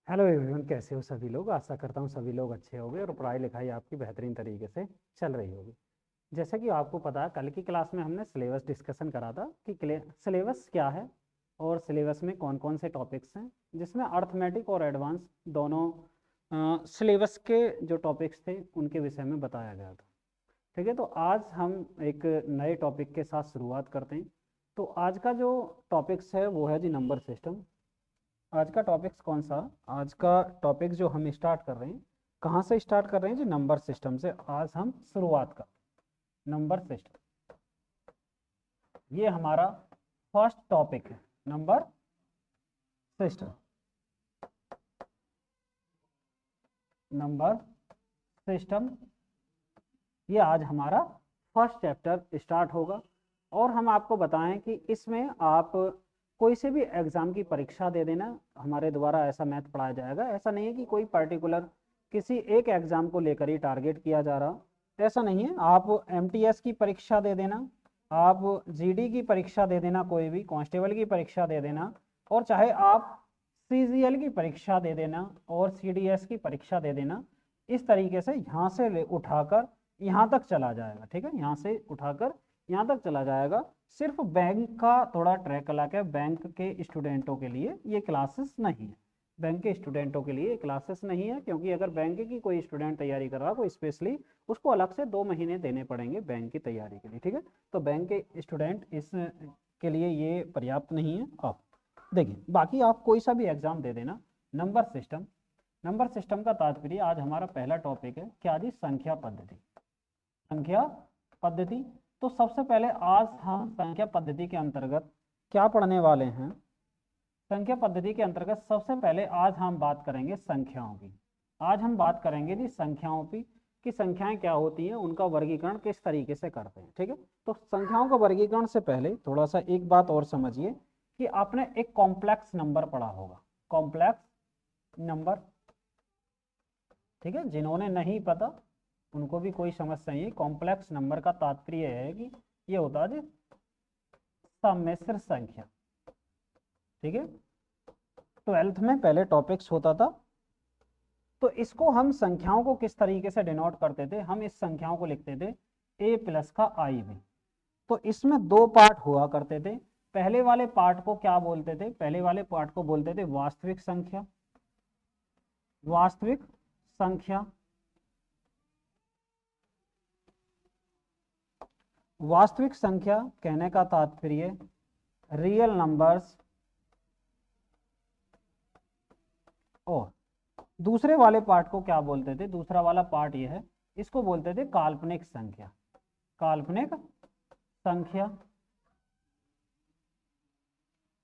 Hello everyone, कैसे हो सभी लोग। आशा करता हूँ सभी लोग अच्छे होंगे और पढ़ाई लिखाई आपकी बेहतरीन तरीके से चल रही होगी। जैसा कि आपको पता है, कल की क्लास में हमने सिलेबस डिस्कशन करा था कि सिलेबस क्या है और सिलेबस में कौन कौन से टॉपिक्स हैं, जिसमें अर्थमेटिक और एडवांस दोनों सिलेबस के जो टॉपिक्स थे उनके विषय में बताया गया था। ठीक है, तो आज हम एक नए टॉपिक के साथ शुरुआत करते हैं। तो आज का जो टॉपिक्स है वो है जी नंबर सिस्टम। आज का टॉपिक्स कौन सा? आज का टॉपिक जो हम स्टार्ट कर रहे हैं, कहाँ से स्टार्ट कर रहे हैं जी? नंबर सिस्टम से आज हम शुरुआत कर नंबर सिस्टम। ये हमारा फर्स्ट टॉपिक है, नंबर सिस्टम। नंबर सिस्टम ये आज हमारा फर्स्ट चैप्टर स्टार्ट होगा। और हम आपको बताएं कि इसमें आप कोई से भी एग्ज़ाम की परीक्षा दे देना, हमारे द्वारा ऐसा मैथ पढ़ाया जाएगा। ऐसा नहीं है कि कोई पर्टिकुलर किसी एक एग्ज़ाम को लेकर ही टारगेट किया जा रहा, ऐसा नहीं है। आप एमटीएस की परीक्षा दे देना, आप जीडी की परीक्षा दे देना, कोई भी कांस्टेबल की परीक्षा दे देना, और चाहे आप सीजीएल की परीक्षा दे देना और सीडीएस की परीक्षा दे देना। इस तरीके से यहाँ से उठाकर यहाँ तक चला जाएगा। ठीक है, यहाँ से उठाकर यहाँ तक चला जाएगा। सिर्फ बैंक का थोड़ा ट्रैक अलग है, बैंक के स्टूडेंटों के लिए ये क्लासेस नहीं है। बैंक के स्टूडेंटों के लिए क्लासेस नहीं है, क्योंकि अगर बैंक की कोई स्टूडेंट तैयारी कर रहा है कोई स्पेशली, उसको अलग से 2 महीने देने पड़ेंगे बैंक की तैयारी के लिए। ठीक है, तो बैंक के स्टूडेंट इस के लिए ये पर्याप्त नहीं है। अब देखिए, बाकी आप कोई सा भी एग्जाम दे देना। नंबर सिस्टम, नंबर सिस्टम का तात्पर्य, आज हमारा पहला टॉपिक है क्या जी? संख्या पद्धति। संख्या पद्धति। तो सबसे पहले आज हम संख्या पद्धति के अंतर्गत क्या पढ़ने वाले हैं? संख्या पद्धति के अंतर्गत सबसे पहले आज हम बात करेंगे संख्याओं की। आज हम बात करेंगे जी संख्याओं की, कि संख्याएं क्या होती हैं, उनका वर्गीकरण किस तरीके से करते हैं। ठीक है, तो संख्याओं का वर्गीकरण से पहले थोड़ा सा एक बात और समझिए कि आपने एक कॉम्प्लेक्स नंबर पढ़ा होगा, कॉम्प्लेक्स नंबर। ठीक है, जिन्होंने नहीं पता उनको भी कोई समस्या नहीं है। कॉम्प्लेक्स नंबर का तात्पर्य है कि ये होता है जी सम्मिश्र संख्या। ठीक है, 12th में पहले टॉपिक्स होता था। तो इसको हम संख्याओं को किस तरीके से डिनोट करते थे? हम इस संख्याओं को लिखते थे a प्लस का आई में। तो इसमें 2 पार्ट हुआ करते थे। पहले वाले पार्ट को क्या बोलते थे? पहले वाले पार्ट को बोलते थे वास्तविक संख्या। वास्तविक संख्या, वास्तविक संख्या कहने का तात्पर्य रियल नंबर्स। और दूसरे वाले पार्ट को क्या बोलते थे? दूसरा वाला पार्ट ये है, इसको बोलते थे काल्पनिक संख्या। काल्पनिक संख्या,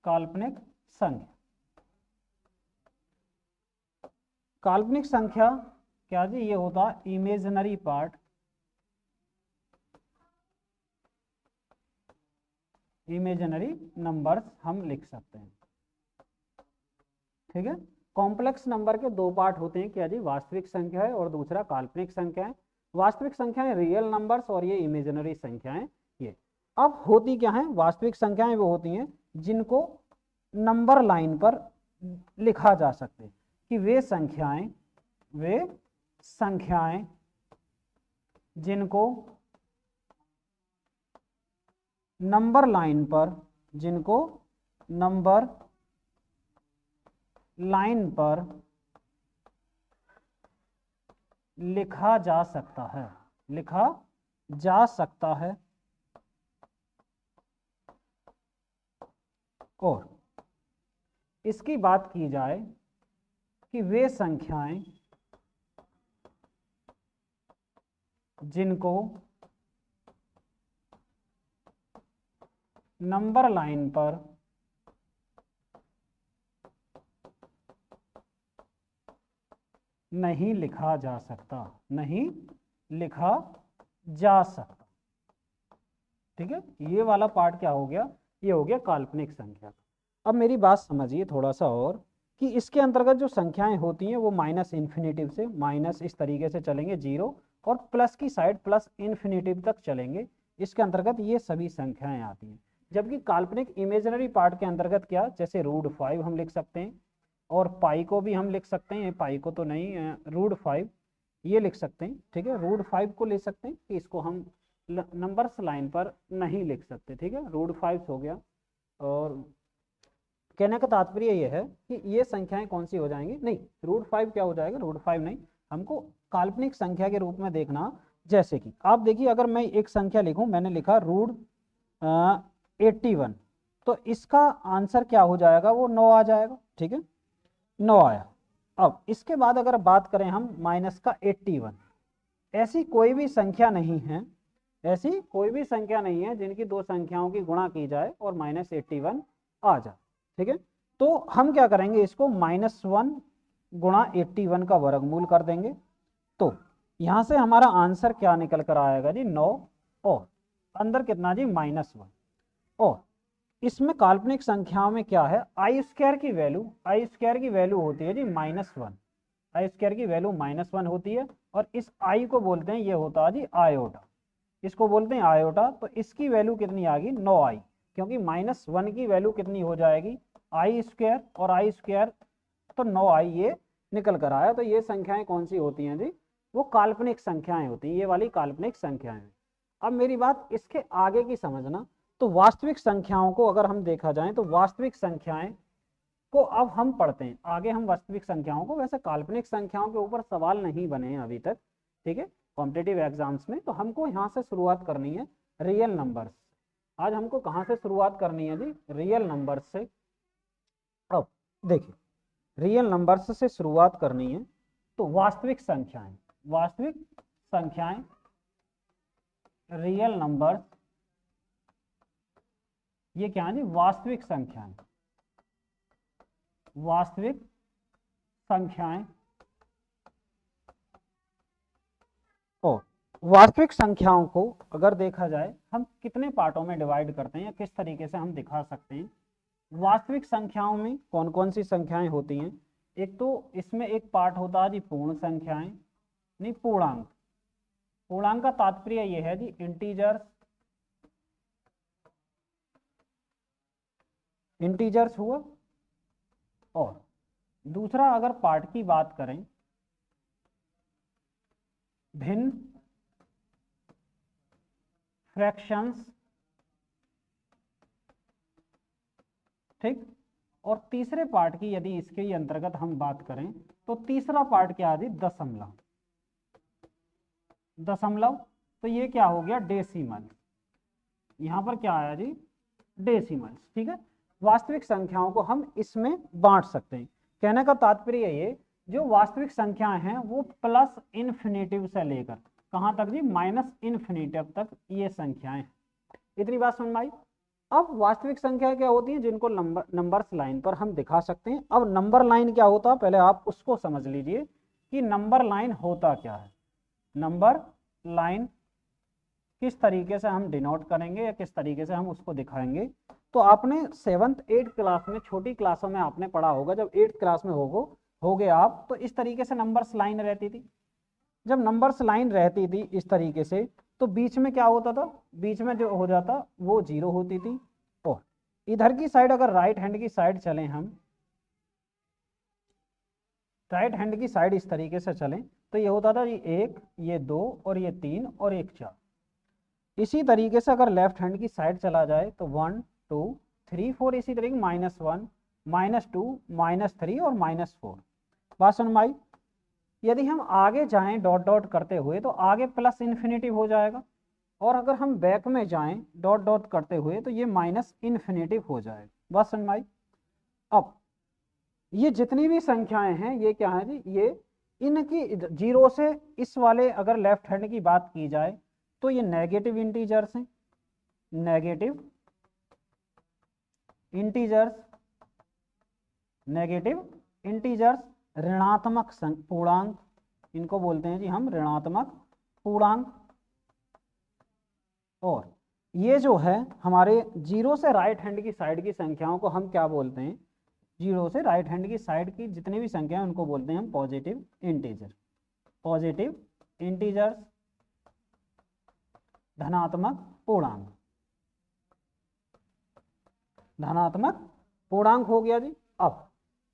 काल्पनिक संख्या। काल्पनिक संख्या क्या जी? ये होता इमेजिनरी पार्ट। इमेजिनरी नंबर्स हम लिख सकते हैं। ठीक है, कॉम्प्लेक्स नंबर के 2 पार्ट होते हैं क्या जी? वास्तविक संख्या है और दूसरा काल्पनिक संख्या है। वास्तविक संख्याएं रियल नंबर्स और ये इमेजिनरी संख्याएं। ये अब होती क्या है? वास्तविक संख्याएं वो होती हैं जिनको नंबर लाइन पर लिखा जा सकते, कि वे संख्याएं जिनको नंबर लाइन पर, जिनको नंबर लाइन पर लिखा जा सकता है, लिखा जा सकता है। और इसकी बात की जाए कि वे संख्याएं जिनको नंबर लाइन पर नहीं लिखा जा सकता, नहीं लिखा जा सकता। ठीक है, ये वाला पार्ट क्या हो गया? ये हो गया काल्पनिक संख्या। अब मेरी बात समझिए थोड़ा सा और, कि इसके अंतर्गत जो संख्याएं होती हैं वो माइनस इन्फिनेटिव से, माइनस इस तरीके से चलेंगे 0, और प्लस की साइड प्लस इन्फिनेटिव तक चलेंगे। इसके अंतर्गत ये सभी संख्याएं आती हैं। जबकि काल्पनिक इमेजिनरी पार्ट के अंतर्गत क्या? जैसे √5 हम लिख सकते हैं, और पाई को भी हम लिख सकते हैं, पाई को तो नहीं, √5 ये लिख सकते हैं, ठीक है। √5 को ले सकते हैं कि इसको हम नंबर्स लाइन पर नहीं लिख सकते, ठीक है। √5 हो गया। और कहने का तात्पर्य ये है कि ये संख्याएं कौन सी हो जाएंगी, नहीं √5 क्या हो जाएगा, √5 नहीं, हमको काल्पनिक संख्या के रूप में देखना। जैसे कि आप देखिए, अगर मैं एक संख्या लिखूं, मैंने लिखा √81, तो इसका आंसर क्या हो जाएगा, वो 9 आ जाएगा, ठीक है, 9 आया। अब इसके बाद अगर बात करें हम माइनस का 81, ऐसी कोई भी संख्या नहीं है, ऐसी कोई भी संख्या नहीं है जिनकी दो संख्याओं की गुणा की जाए और -81 आ जाए, ठीक है। तो हम क्या करेंगे, इसको -1 गुणा 81 का वर्गमूल कर देंगे, तो यहां से हमारा आंसर क्या निकल कर आएगा जी, 9, और अंदर कितना जी, -1। और इसमें काल्पनिक संख्याओं में क्या है, i² की वैल्यू होती है जी -1, i² की वैल्यू -1 होती है, और इस i को बोलते हैं, ये होता है जी आयोटा, इसको बोलते हैं आयोटा। तो इसकी वैल्यू कितनी आ गई, 9i, क्योंकि -1 की वैल्यू कितनी हो जाएगी, i², और i² तो 9i ये निकल कर आया। तो ये संख्याएं कौन सी होती हैं जी, वो काल्पनिक संख्याएं होती हैं, ये वाली काल्पनिक संख्याएं। अब मेरी बात इसके आगे की समझना, तो वास्तविक संख्याओं को अगर हम देखा जाए, तो वास्तविक संख्याएं को अब हम पढ़ते हैं आगे, हम वास्तविक संख्याओं को, वैसे काल्पनिक संख्याओं के ऊपर सवाल नहीं बने हैं अभी तक, ठीक है, कॉम्पिटिटिव एग्जाम्स में। तो हमको यहाँ से शुरुआत करनी है रियल नंबर्स। आज हमको कहाँ से शुरुआत करनी है जी, रियल नंबर्स से। अब देखिए, रियल नंबर्स से शुरुआत करनी है, तो वास्तविक संख्याएं, रियल नंबर्स, ये क्या है जी, वास्तविक संख्याएं, और वास्तविक संख्याओं को अगर देखा जाए, हम कितने पार्टों में डिवाइड करते हैं या किस तरीके से हम दिखा सकते हैं। वास्तविक संख्याओं में कौन कौन सी संख्याएं होती हैं, एक तो इसमें एक पार्ट होता है जी पूर्ण संख्याएं, नहीं पूर्णांक। पूर्णांक का तात्पर्य यह है जी इंटीजर्स हुआ। और दूसरा अगर पार्ट की बात करें, भिन्न फ्रैक्शंस, ठीक। और तीसरे पार्ट की यदि इसके ही अंतर्गत हम बात करें, तो तीसरा पार्ट क्या है जी, दशमलव। तो ये क्या हो गया, डेसिमल, यहां पर क्या आया जी, डेसिमल, ठीक है। वास्तविक संख्याओं को हम इसमें बांट सकते हैं। कहने का तात्पर्य ये, जो वास्तविक संख्याएं हैं वो प्लस इन्फिनेटिव से लेकर कहां तक जी, -इन्फिनेटिव तक ये संख्याएं। इतनी बात समझ में आई। अब वास्तविक संख्या क्या होती है, जिनको नंबर्स लाइन पर हम दिखा सकते हैं। अब नंबर लाइन क्या होता है, पहले आप उसको समझ लीजिए कि नंबर लाइन होता क्या है। नंबर लाइन किस तरीके से हम डिनोट करेंगे या किस तरीके से हम उसको दिखाएंगे, तो आपने 7th 8th क्लास में, छोटी क्लासों में आपने पढ़ा होगा, जब 8th क्लास में होगे आप, तो इस तरीके से नंबर्स लाइन रहती थी। जब नंबर्स लाइन रहती थी इस तरीके से, तो बीच में क्या होता था, बीच में जो हो जाता वो 0 होती थी। और इधर की साइड अगर राइट हैंड की साइड चलें हम, राइट हैंड की साइड इस तरीके से चलें, तो ये होता था ये 1, ये 2, और ये 3, और एक 4। इसी तरीके से अगर लेफ्ट हैंड की साइड चला जाए, तो 1 2 3 4, इसी तरीके -1 -2 -3 और -4। बात समझ में आई। यदि हम आगे जाएं डॉट डॉट करते हुए, तो आगे प्लस इन्फिनेटिव हो जाएगा, और अगर हम बैक में जाएं डॉट डॉट करते हुए, तो ये -इन्फिनेटिव हो जाएगा। बात समझ में आई। अब ये जितनी भी संख्याएं हैं, ये क्या है जी, ये इनकी 0 से इस वाले अगर लेफ्ट हैंड की बात की जाए, तो ये नेगेटिव इंटीजर्स हैं, नेगेटिव इंटीजर्स, ऋणात्मक पूर्णांक, इनको बोलते हैं जी हम ऋणात्मक पूर्णांक। और ये जो है हमारे 0 से राइट हैंड की साइड की संख्याओं को हम क्या बोलते हैं, 0 से राइट हैंड की साइड की जितनी भी संख्या है उनको बोलते हैं हम पॉजिटिव इंटीजर्स, धनात्मक पूर्णांक हो गया जी। अब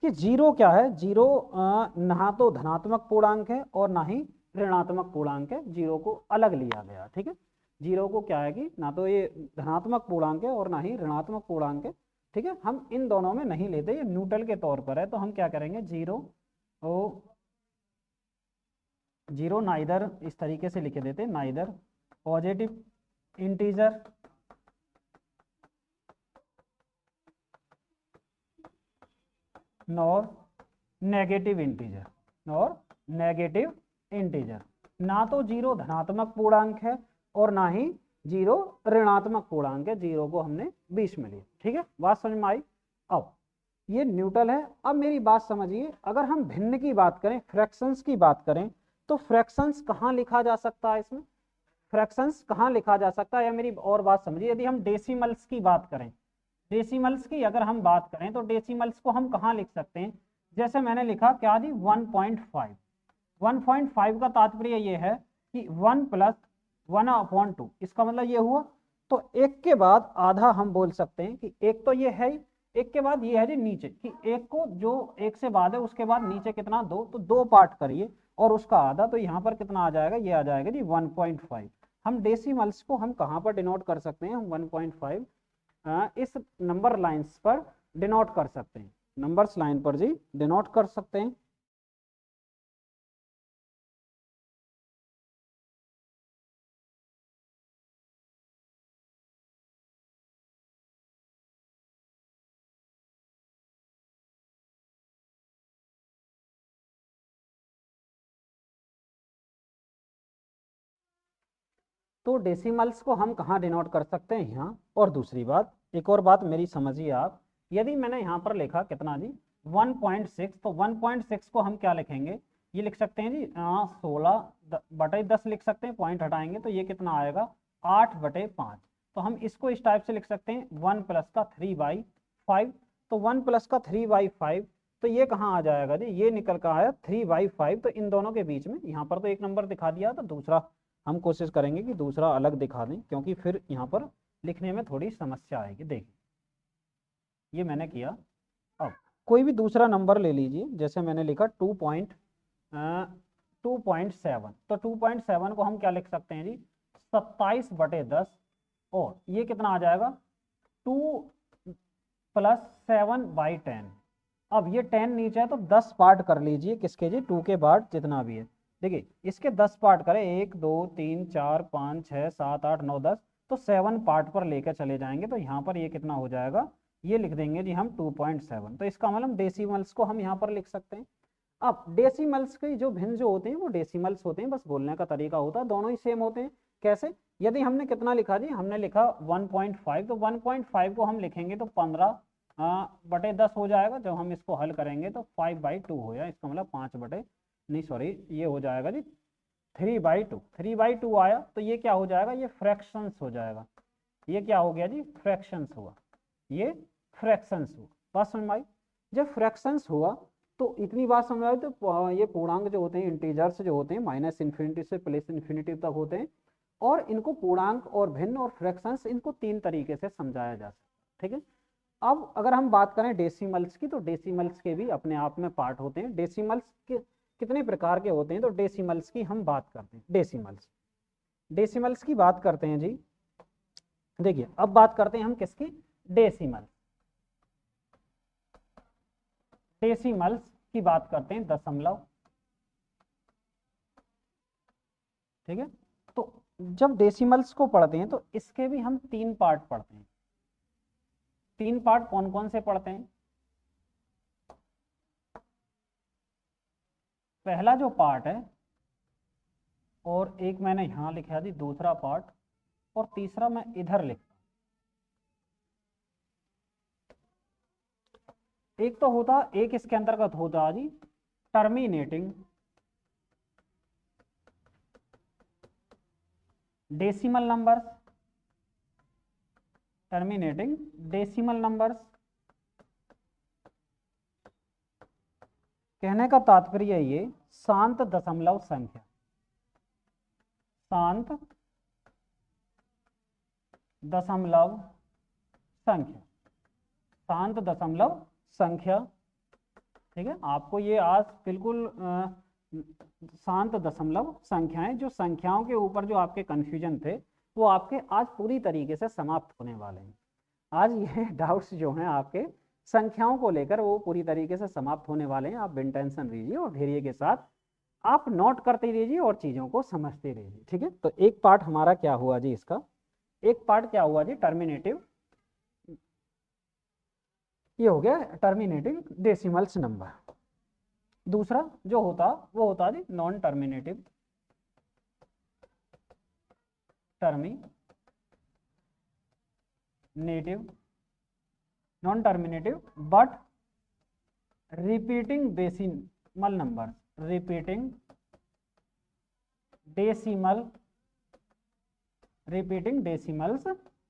कि जीरो क्या है, जीरो ना तो धनात्मक पूर्णांक है और ना ही ऋणात्मक पूर्णांक है, जीरो को अलग लिया गया। ठीक है, जीरो को क्या है कि ना तो ये धनात्मक पूर्णांक है और ना ही ऋणात्मक पूर्णांक है। ठीक है, हम इन दोनों में नहीं लेते, ये न्यूट्रल के तौर पर है। तो हम क्या करेंगे, जीरो ओ जीरो नाइदर, इस तरीके से लिख देते, neither positive integer nor negative integer, और नेगेटिव इंटीजर। ना तो जीरो धनात्मक पूर्णांक है और ना ही जीरो ऋणात्मक पूर्णांक है, जीरो को हमने 20 में लिया। ठीक है, बात समझ में आई। अब ये न्यूट्रल है। अब मेरी बात समझिए, अगर हम भिन्न की बात करें, फ्रैक्शंस की बात करें, तो फ्रैक्शंस कहाँ लिखा जा सकता है, इसमें फ्रैक्शंस कहाँ लिखा जा सकता है, या मेरी और बात समझिए, यदि हम डेसिमल्स की बात करें, डेसिमल्स की अगर हम बात करें तो डेसिमल्स को हम कहाँ लिख सकते हैं। जैसे मैंने लिखा क्या जी, 1.5। 1.5 का तात्पर्य ये है कि 1 प्लस 1/2, इसका मतलब ये हुआ। तो एक के बाद आधा हम बोल सकते हैं कि एक तो ये है ही, एक के बाद ये है जी नीचे, कि एक को जो एक से बाद है उसके बाद नीचे कितना, दो, तो दो पार्ट करिए और उसका आधा, तो यहाँ पर कितना आ जाएगा, ये आ जाएगा जी 1.5। हम डेसिमल्स को हम कहाँ पर डिनोट कर सकते हैं, हम 1.5 इस नंबर लाइंस पर डिनोट कर सकते हैं, नंबर्स लाइन पर जी डिनोट कर सकते हैं। तो डेसिमल्स को हम कहाँ डिनोट कर सकते हैं, यहाँ। और दूसरी बात, एक और बात मेरी समझिए आप, यदि मैंने यहाँ पर लिखा कितना जी 1.6, तो 1.6 को हम क्या लिखेंगे, ये लिख सकते हैं जी 16/10 लिख सकते हैं, पॉइंट हटाएंगे तो ये कितना आएगा 8/5। तो हम इसको इस टाइप से लिख सकते हैं 1 प्लस का 3/5। तो 1 प्लस का 3/5, तो ये कहाँ आ जाएगा जी, ये निकल कर आया 3/5। तो इन दोनों के बीच में, यहाँ पर तो एक नंबर दिखा दिया, तो दूसरा हम कोशिश करेंगे कि दूसरा अलग दिखा दें, क्योंकि फिर यहाँ पर लिखने में थोड़ी समस्या आएगी। देखिए ये मैंने किया। अब कोई भी दूसरा नंबर ले लीजिए, जैसे मैंने लिखा 2.7। तो 2.7 को हम क्या लिख सकते हैं जी, 27/10, और ये कितना आ जाएगा 2 प्लस 7/10। अब ये 10 नीचे है तो 10 पार्ट कर लीजिए, किसके जी, 2 के बाद जितना भी है। देखिए इसके 10 पार्ट करें, 1 2 3 4 5 6 7 8 9 10, तो 7 पार्ट पर लेकर चले जाएंगे, तो यहाँ पर ये कितना हो जाएगा, ये लिख देंगे जी हम 2.7। तो इसका मतलब डेसिमल्स को हम यहाँ पर लिख सकते हैं। अब डेसिमल्स के जो भिन्न जो होते हैं वो डेसिमल्स होते हैं, बस बोलने का तरीका होता है, दोनों ही सेम होते हैं। कैसे, यदि हमने कितना लिखा जी, हमने लिखा 1.5, तो 1.5 को हम लिखेंगे तो 15/10 हो जाएगा। जब हम इसको हल करेंगे तो 5/2 हो जाए, इसका मतलब 5 नहीं सॉरी, ये हो जाएगा जी 3/2। 3/2 आया, तो ये क्या हो जाएगा, ये फ्रैक्शंस हो जाएगा। ये क्या हो गया जी, फ्रैक्शंस हुआ, ये फ्रैक्शंस हुआ। बात समझ में आई। जब फ्रैक्शंस हुआ तो इतनी बात समझ आई, तो ये पूर्णांक जो होते हैं, इंटीजर्स जो होते हैं, -इन्फिनिटी से +इन्फिनिटी तक होते हैं, और इनको पूर्णांक और भिन्न और फ्रैक्शंस, इनको 3 तरीके से समझाया जा सकता है। ठीक है, अब अगर हम बात करें डेसिमल्स की, तो डेसिमल्स के भी अपने आप में पार्ट होते हैं। डेसिमल्स के कितने प्रकार के होते हैं, तो डेसिमल्स की हम बात करते हैं। डेसिमल्स की बात करते हैं जी। देखिए अब बात करते हैं हम किसकी, डेसिमल्स डेसिमल्स की बात करते हैं, दशमलव। ठीक है, तो जब डेसिमल्स को पढ़ते हैं तो इसके भी हम 3 पार्ट पढ़ते हैं। 3 पार्ट कौन कौन से पढ़ते हैं, पहला जो पार्ट है, और एक मैंने यहां लिखा दी दूसरा पार्ट, और तीसरा मैं इधर लिखता हूं। एक तो होता, एक इसके अंतर्गत होता जी terminating decimal numbers, terminating decimal numbers. कहने का तात्पर्य ये, शांत दशमलव संख्या, शांत दशमलव संख्या, शांत दशमलव संख्या ठीक है, आपको ये आज बिल्कुल शांत दशमलव संख्याएं, जो संख्याओं के ऊपर जो आपके कन्फ्यूजन थे वो आपके आज पूरी तरीके से समाप्त होने वाले हैं। आज ये डाउट्स जो हैं आपके संख्याओं को लेकर वो पूरी तरीके से समाप्त होने वाले हैं। आप बिन टेंशन रहिए और धैर्य के साथ आप नोट करते रहिए और चीज़ों को समझते रहिए। ठीक है, तो एक पार्ट हमारा क्या हुआ जी, इसका एक पार्ट क्या हुआ जी, टर्मिनेटिव, ये हो गया टर्मिनेटिव डेसिमल्स नंबर। दूसरा जो होता वो होता जी non terminative non terminative but repeating decimal number, repeating decimals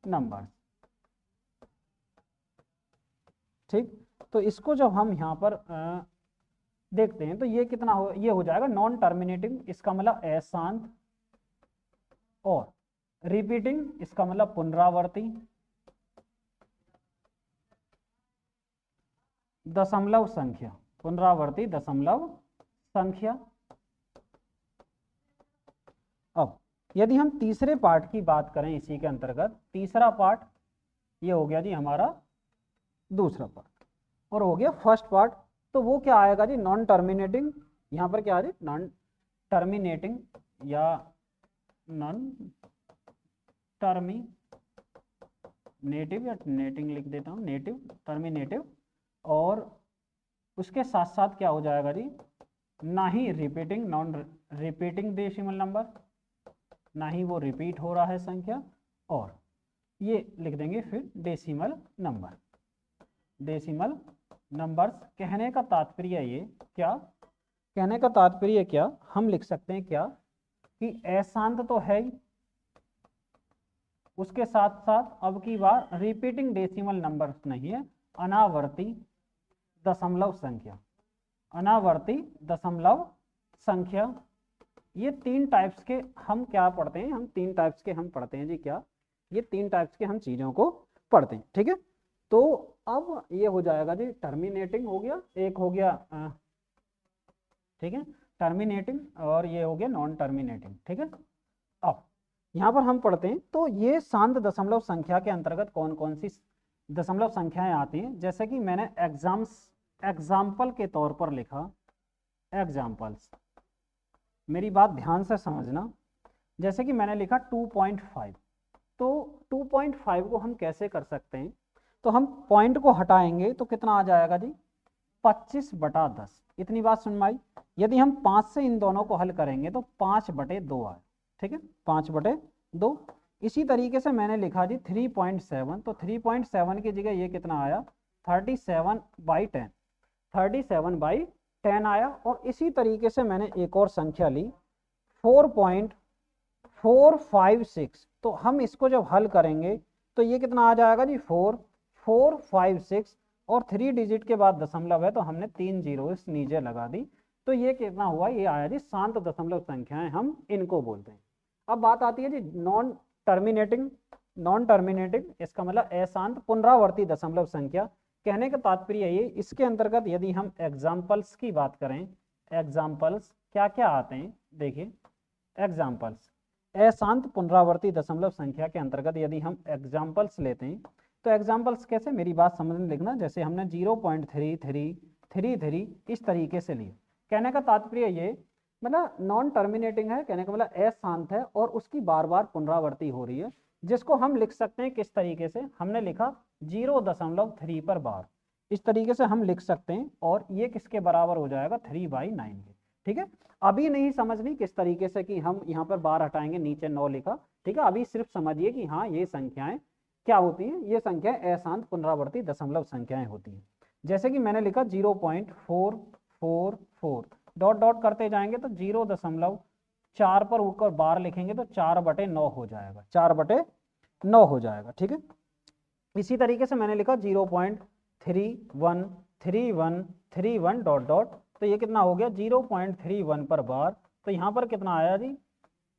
number. ठीक, तो इसको जब हम यहाँ पर देखते हैं तो ये कितना हो, ये हो जाएगा नॉन टर्मिनेटिंग, इसका मतलब अशांत, और रिपीटिंग इसका मतलब पुनरावर्ती, दशमलव संख्या, पुनरावर्ती दशमलव संख्या। अब यदि हम तीसरे पार्ट की बात करें इसी के अंतर्गत, तीसरा पार्ट ये हो गया जी हमारा दूसरा पार्ट, और हो गया फर्स्ट पार्ट। तो वो क्या आएगा जी, नॉन टर्मिनेटिंग, यहाँ पर क्या आ रही, नॉन टर्मिनेटिंग या नॉन टर्मिनेटिव, या नेटिंग लिख देता हूँ, नेटिव टर्मिनेटिव, और उसके साथ साथ क्या हो जाएगा जी, ना ही repeating, non repeating decimal number, ना ही वो रिपीट हो रहा है संख्या, और ये लिख देंगे फिर डेसिमल नंबर। डेसिमल नंबर्स कहने का तात्पर्य ये क्या, कहने का तात्पर्य क्या, हम लिख सकते हैं क्या कि अशांत तो है ही, उसके साथ साथ अब की बार रिपीटिंग डेसिमल नंबर नहीं है, अनावर्ती दशमलव संख्या, अनावर्ती दशमलव संख्या। ये तीन टाइप्स के हम क्या पढ़ते हैं, हम तीन टाइप्स के हम पढ़ते हैं जी, क्या, ये तीन टाइप्स के हम चीज़ों को पढ़ते हैं। ठीक है, तो अब ये हो जाएगा जी टर्मिनेटिंग हो गया, एक हो गया ठीक है टर्मिनेटिंग, और ये हो गया नॉन टर्मिनेटिंग। ठीक है, अब यहाँ पर हम पढ़ते हैं तो ये शांत दशमलव संख्या के अंतर्गत कौन कौन सी दशमलव संख्याएं आती हैं। जैसे कि मैंने एग्जाम्पल के तौर पर लिखा, एग्जाम्पल्स, मेरी बात ध्यान से समझना। जैसे कि मैंने लिखा 2.5, तो 2.5 को हम कैसे कर सकते हैं, तो हम पॉइंट को हटाएंगे तो कितना आ जाएगा जी, 25/10। इतनी बात सुन में आई। यदि हम 5 से इन दोनों को हल करेंगे तो 5/2 आए। ठीक है, 5/2। इसी तरीके से मैंने लिखा जी 3.7, तो 3.7 की जगह ये कितना आया, 37/10, 37/10 आया। और इसी तरीके से मैंने एक और संख्या ली 4.456, तो हम इसको जब हल करेंगे तो ये कितना आ जाएगा जी, 4.456, और 3 डिजिट के बाद दशमलव है तो हमने 3 जीरो नीचे लगा दी, तो ये कितना हुआ, ये आया जी शांत दशमलव संख्याएं, हम इनको बोलते हैं। अब बात आती है जी नॉन टर्मिनेटिंग, नॉन टर्मिनेटिंग इसका मतलब अशांत पुनरावर्ती दशमलव संख्या। कहने का तात्पर्य ये, इसके अंतर्गत यदि हम एग्जाम्पल्स की बात करें, एग्जाम्पल्स क्या क्या आते हैं, देखिए एग्जाम्पल्स अशांत पुनरावर्ती दशमलव संख्या के अंतर्गत यदि हम एग्जाम्पल्स लेते हैं तो एग्जाम्पल्स कैसे, मेरी बात समझने लिखना। जैसे हमने 0.3333 इस तरीके से लिए। कहने का तात्पर्य ये, मतलब नॉन टर्मिनेटिंग है, कहने का मतलब अशांत है और उसकी बार बार पुनरावर्ती हो रही है, जिसको हम लिख सकते हैं किस तरीके से, हमने लिखा 0.3 पर बार, इस तरीके से हम लिख सकते हैं, और ये किसके बराबर हो जाएगा, 3/9 के। ठीक है, अभी नहीं समझनी किस तरीके से कि हम यहाँ पर बार हटाएंगे, नीचे 9 लिखा। ठीक है, अभी सिर्फ समझिए कि हाँ ये संख्याएं क्या होती हैं, ये संख्याएं अशांत पुनरावर्ती दशमलव संख्याएं होती हैं। जैसे कि मैंने लिखा 0.444, डॉट डॉट करते जाएंगे तो 0.4 पर ऊपर बार लिखेंगे तो 4/9 हो जाएगा, 4/9 हो जाएगा। ठीक है, इसी तरीके से मैंने लिखा 0.313131 डॉट डॉट, तो ये कितना हो गया 0.31 पर बार, तो यहाँ पर कितना आया जी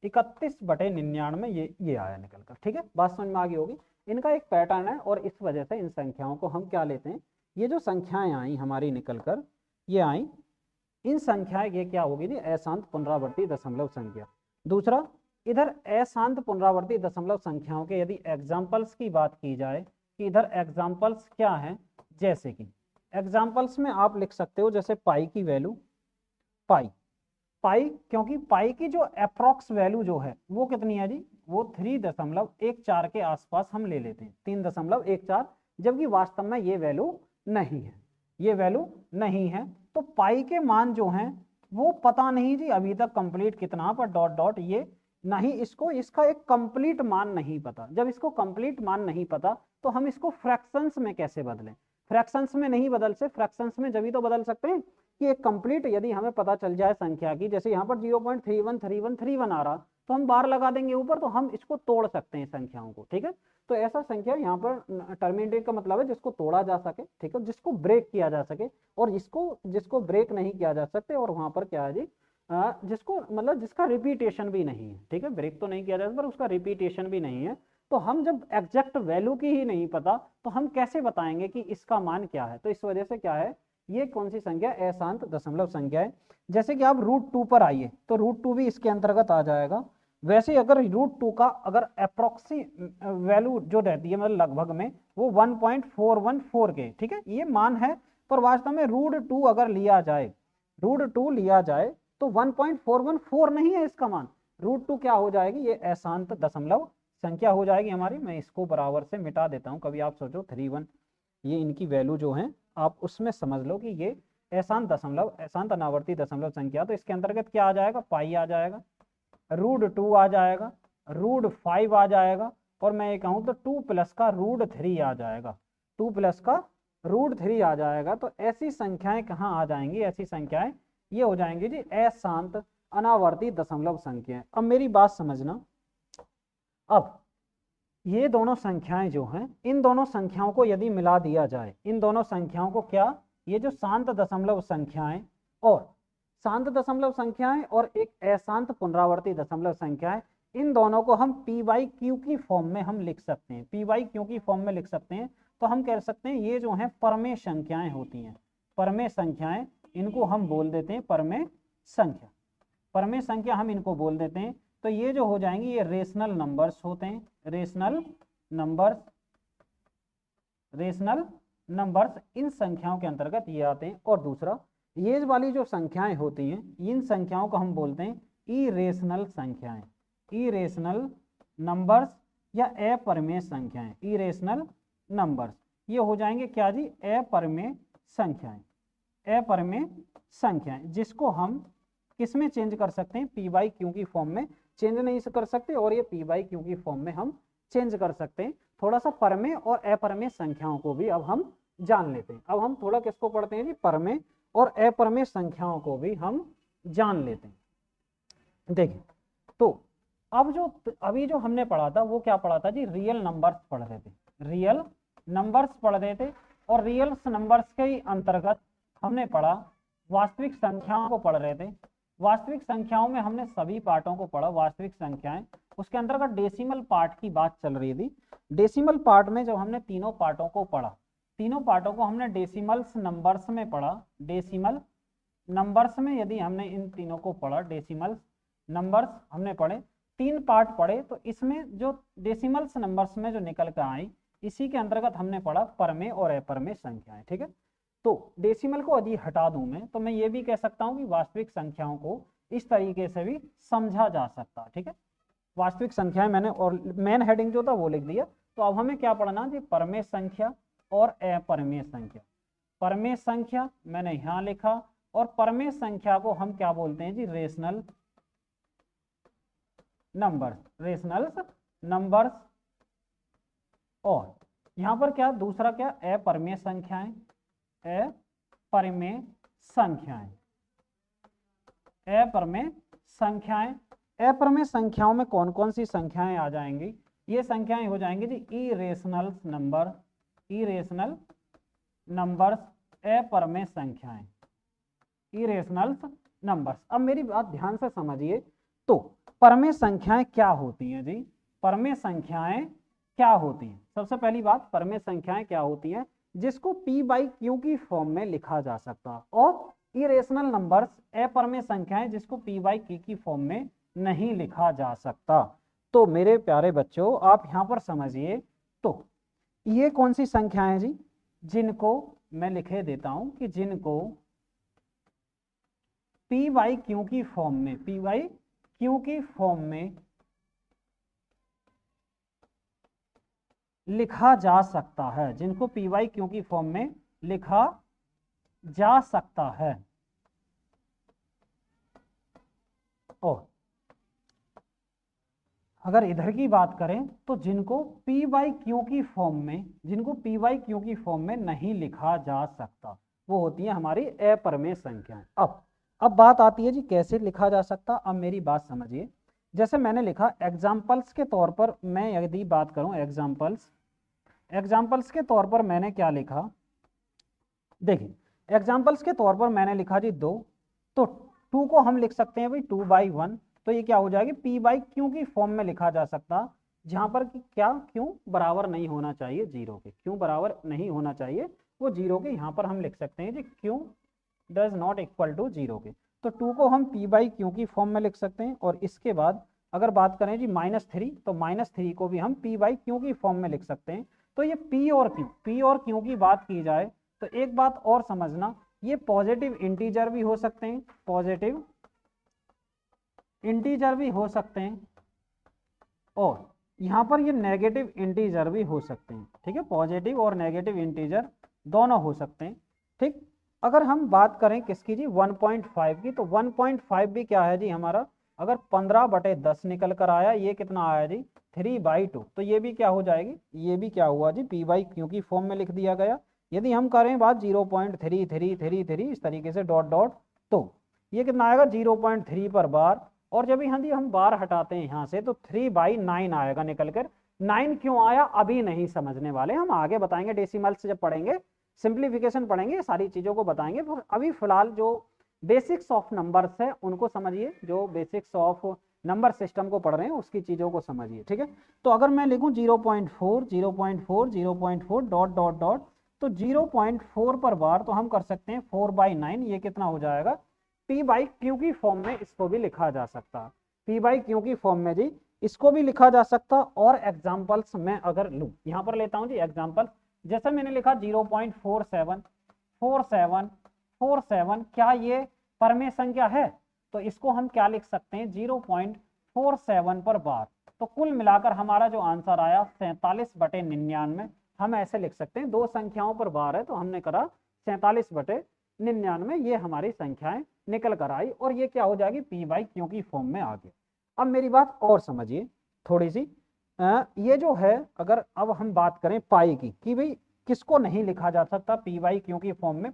31/99, ये आया निकल कर। ठीक है, बात समझ में आ गई होगी। इनका एक पैटर्न है और इस वजह से इन संख्याओं को हम क्या लेते हैं, ये जो संख्याएं आई हमारी निकल कर, ये आई इन संख्याएं, ये क्या होगी जी अशांत पुनरावर्ती दशमलव संख्या। दूसरा, इधर अशांत पुनरावर्ती दशमलव संख्याओं के यदि एग्जाम्पल्स की बात की जाए कि इधर एग्जाम्पल्स क्या हैं, जैसे कि एग्जाम्पल्स में आप लिख सकते हो जैसे पाई की वैल्यू, पाई पाई क्योंकि पाई की जो अप्रोक्स वैल्यू जो है वो कितनी है जी, वो 3.14 के आसपास हम ले लेते हैं, 3.14, जबकि वास्तव में ये वैल्यू नहीं है, ये वैल्यू नहीं है। तो पाई के मान जो हैं वो पता नहीं जी अभी तक कंप्लीट कितना, पर डॉट डॉट ये नहीं, इसको इसका एक कंप्लीट मान नहीं पता। जब इसको कंप्लीट मान नहीं पता तो हम इसको फ्रैक्शंस में कैसे बदलें, फ्रैक्शंस में नहीं बदल से, फ्रैक्शंस में जब ही तो बदल सकते हैं कि एक कंप्लीट यदि हमें पता चल जाए संख्या की, जैसे यहाँ पर 0.313131 आ रहा तो हम बार लगा देंगे ऊपर, तो हम इसको तोड़ सकते हैं संख्याओं को, ठीक है। तो ऐसा संख्या यहाँ पर टर्मिनेट का मतलब है जिसको तोड़ा जा सके, ठीक है, जिसको ब्रेक किया जा सके, और जिसको ब्रेक नहीं किया जा सकते, और वहां पर क्या है जी जिसको मतलब जिसका रिपीटेशन भी नहीं है, ठीक है, ब्रेक तो नहीं किया जा सकता पर उसका रिपीटेशन भी नहीं है। तो हम जब एग्जैक्ट वैल्यू की ही नहीं पता तो हम कैसे बताएंगे कि इसका मान क्या है। तो इस वजह से क्या है, ये कौन सी संख्या, अशांत दशमलव संख्या है। जैसे कि आप √2 पर आइए तो √2 भी इसके अंतर्गत आ जाएगा। वैसे अगर √2 का अगर अप्रोक्सी वैल्यू जो रहती है मतलब लगभग में वो 1.414 के, ठीक है, ये मान है, पर वास्तव में √2 अगर लिया जाए, √2 लिया जाए तो 1.414 नहीं है इसका मान, √2 क्या हो जाएगी, ये अशांत दशमलव संख्या हो जाएगी हमारी। मैं इसको बराबर से मिटा देता हूँ, कभी आप सोचो 31 ये इनकी वैल्यू जो है आप उसमें समझ लो कि ये अशांत दशमलव, अशांत अनावर्ती दशमलव संख्या, तो इसके अंतर्गत क्या आ जाएगा, पाई आ जाएगा, √2 आ जाएगा, √5 आ जाएगा, और मैं ये कहूँ तो 2 प्लस का √3 आ जाएगा, 2 प्लस का √3 आ जाएगा। तो ऐसी संख्याएं कहाँ आ जाएंगी, ऐसी संख्याएं ये हो जाएंगी जी अशांत अनावर्ती दशमलव संख्याएं। अब मेरी बात समझना, अब ये दोनों संख्याएं जो हैं, इन दोनों संख्याओं को यदि मिला दिया जाए, इन दोनों संख्याओं को क्या, ये जो शांत दशमलव संख्याएं और शांत दशमलव संख्याएं और एक अशांत पुनरावर्ती दशमलव संख्याएं, इन दोनों को हम p/q की फॉर्म में हम लिख सकते हैं, p/q की फॉर्म में लिख सकते हैं। तो हम कह सकते हैं ये जो हैं परमेय संख्याएं होती हैं, परमेय संख्याएं, इनको हम बोल देते हैं परमेय संख्या, परमेय संख्या हम इनको बोल देते हैं। तो ये जो हो जाएंगी ये रेशनल नंबर्स होते हैं, rational numbers, rational numbers in संख्याओं के अंतर्गत ये आते हैं। और दूसरा, ये वाली जो संख्याएं होती हैं इन संख्याओं को हम बोलते हैं इरेशनल संख्याएं, इरेशनल नंबर्स या अपरिमेय संख्याएं, इरेशनल नंबर्स ये हो जाएंगे क्या जी, अपरिमेय संख्याएं, अपरिमेय संख्याएं, जिसको हम किसमें चेंज कर सकते हैं, p/q की फॉर्म में चेंज नहीं कर सकते, और ये p/q की फॉर्म में हम चेंज कर सकते हैं। थोड़ा सा परमेय और अपरमेय संख्याओं को भी अब हम जान लेते हैं। अब हम थोड़ा किसको पढ़ते हैं जी, परमेय और अपरमेय संख्याओं को भी हम जान लेते हैं। देखिए, तो अब जो अभी जो हमने पढ़ा था वो क्या पढ़ा था जी, रियल नंबर्स पढ़ रहे थे, रियल नंबर्स पढ़ रहे थे, और रियल नंबर्स के अंतर्गत हमने पढ़ा वास्तविक संख्याओं को पढ़ रहे थे। वास्तविक संख्याओं में हमने सभी पार्टों को पढ़ा, वास्तविक संख्याएं, उसके अंतर्गत डेसिमल पार्ट की बात चल रही थी। डेसिमल पार्ट में जब हमने तीनों पार्टों को पढ़ा, तीनों पार्टों को हमने डेसिमल्स नंबर्स में पढ़ा, डेसिमल नंबर्स में यदि हमने इन तीनों को पढ़ा, डेसिमल्स नंबर्स हमने पढ़े, 3 पार्ट पढ़े, तो इसमें जो डेसिमल्स नंबर्स में जो निकल कर आई इसी के अंतर्गत हमने पढ़ा परमेय और अपरमेय संख्याएं, ठीक है। तो डेसिमल को यदि हटा दूं मैं, तो मैं ये भी कह सकता हूं कि वास्तविक संख्याओं को इस तरीके से भी समझा जा सकता है, ठीक है। वास्तविक संख्याएं मैंने और मेन हेडिंग जो था वो लिख दिया। तो अब हमें क्या पढ़ना जी, परमेय संख्या और अपरमेय संख्या। परमेय संख्या मैंने यहां लिखा, और परमेय संख्या को हम क्या बोलते हैं जी, रेशनल नंबर्स, रेशनल नंबर्स। और यहां पर क्या दूसरा क्या, अपरमेय संख्याएं, अपरमेय संख्याएं, अपरमेय संख्याएं। अपरमेय संख्याओं में कौन कौन सी संख्याएं आ जाएंगी, ये संख्याएं हो जाएंगी जी इरेशनल नंबर, इरेशनल नंबर्स, अपरमेय संख्याएं, इरेशनल नंबर्स। अब मेरी बात ध्यान से समझिए, तो परमेय संख्याएं क्या होती हैं जी, परमेय संख्याएं क्या होती हैं। सबसे पहली बात, परमेय संख्याएं क्या होती हैं, जिसको p/q की फॉर्म में लिखा जा सकता, और इरेशनल नंबर्स अपरिमेय संख्याएं जिसको पी बाई क्यू की फॉर्म में नहीं लिखा जा सकता। तो मेरे प्यारे बच्चों आप यहां पर समझिए, तो ये कौन सी संख्याएं हैं जी, जिनको मैं लिखे देता हूं कि जिनको पी बाई क्यू की फॉर्म में, पी बाई क्यू की फॉर्म में लिखा जा सकता है, जिनको पी बाई क्यू की फॉर्म में लिखा जा सकता है। और अगर इधर की बात करें तो जिनको पी बाई क्यू की फॉर्म में, जिनको पी बाई क्यू की फॉर्म में नहीं लिखा जा सकता, वो होती है हमारी अपरिमेय संख्याएं। अब बात आती है जी कैसे लिखा जा सकता। अब मेरी बात समझिए, जैसे मैंने लिखा एग्जाम्पल्स के तौर पर, मैं यदि बात करूं एग्जाम्पल्स के तौर पर मैंने क्या लिखा, देखिए एग्जाम्पल्स के तौर पर मैंने लिखा जी 2, तो 2 को हम लिख सकते हैं भाई 2/1, तो ये क्या हो जाएगी पी बाई क्यू की फॉर्म में लिखा जा सकता, जहां पर कि क्या क्यू बराबर नहीं होना चाहिए 0 के, क्यू बराबर नहीं होना चाहिए वो 0 के, यहां पर हम लिख सकते हैं G Q does not equal to 0 के, तो 2 को हम पी बाई क्यू की फॉर्म में लिख सकते हैं। और इसके बाद अगर बात करें जी -3, तो -3 को भी हम पी बाई क्यू की फॉर्म में लिख सकते हैं। तो ये पी और क्यू की बात की जाए तो एक बात और समझना, ये पॉजिटिव इंटीजर भी हो सकते हैं, पॉजिटिव इंटीजर भी हो सकते हैं, और यहां पर ये नेगेटिव इंटीजर भी हो सकते हैं। ठीक है, पॉजिटिव और नेगेटिव इंटीजर दोनों हो सकते हैं। ठीक, अगर हम बात करें किसकी जी 1.5 की, तो 1.5 भी क्या है जी हमारा, अगर 15/10 निकल कर आया, ये कितना आया जी 3/2, तो ये भी क्या हो जाएगी, ये भी क्या हुआ जी पी बाई क्यू की फॉर्म में लिख दिया गया। यदि हम करें बात 0.3333 इस तरीके से डॉट डॉट, तो ये कितना आएगा 0.3 पर बार, और जब हम बार हटाते हैं यहाँ से तो 3/9 आएगा निकल कर। 9 क्यों आया अभी नहीं समझने वाले, हम आगे बताएंगे, डेसिमल्स जब पढ़ेंगे, सिंप्लीफिकेशन पढ़ेंगे, सारी चीजों को बताएंगे। पर अभी फिलहाल जो बेसिक्स ऑफ नंबर्स है उनको समझिए, जो बेसिक्स ऑफ नंबर सिस्टम को पढ़ रहे हैं उसकी चीजों को समझिए। ठीक है, तो अगर मैं लिखूं 0.4 0.4 0.4 डॉट डॉट डॉट, तो 0.4 पर बार तो हम कर सकते हैं 4/9, ये कितना हो जाएगा पी बाई क्यू की फॉर्म में इसको भी लिखा जा सकता, पी बाई क्यू की फॉर्म में जी इसको भी लिखा जा सकता। और एग्जाम्पल्स मैं अगर लूं, यहां पर लेता हूं जी एग्जाम्पल, जैसे मैंने लिखा 0.47 क्या ये परमेय संख्या है, तो इसको हम क्या लिख सकते हैं 0.47 पर बार, तो कुल मिलाकर हमारा जो आंसर आया 47/99, हम ऐसे लिख सकते हैं, दो संख्याओं पर बार है तो हमने करा 47/99, ये हमारी संख्याएं निकल कर आई, और ये क्या हो जाएगी पी बाई क्यू की फॉर्म में आ गया। अब मेरी बात और समझिए थोड़ी सी, ये जो है अगर अब हम बात करें पाई की, कि भाई किसको नहीं लिखा जा सकता पी बाई क्यू की फॉर्म में,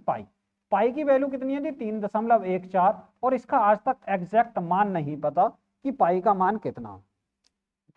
पाई की वैल्यू कितनी है जी 3.14, और इसका आज तक एग्जैक्ट मान नहीं पता कि पाई का मान कितना।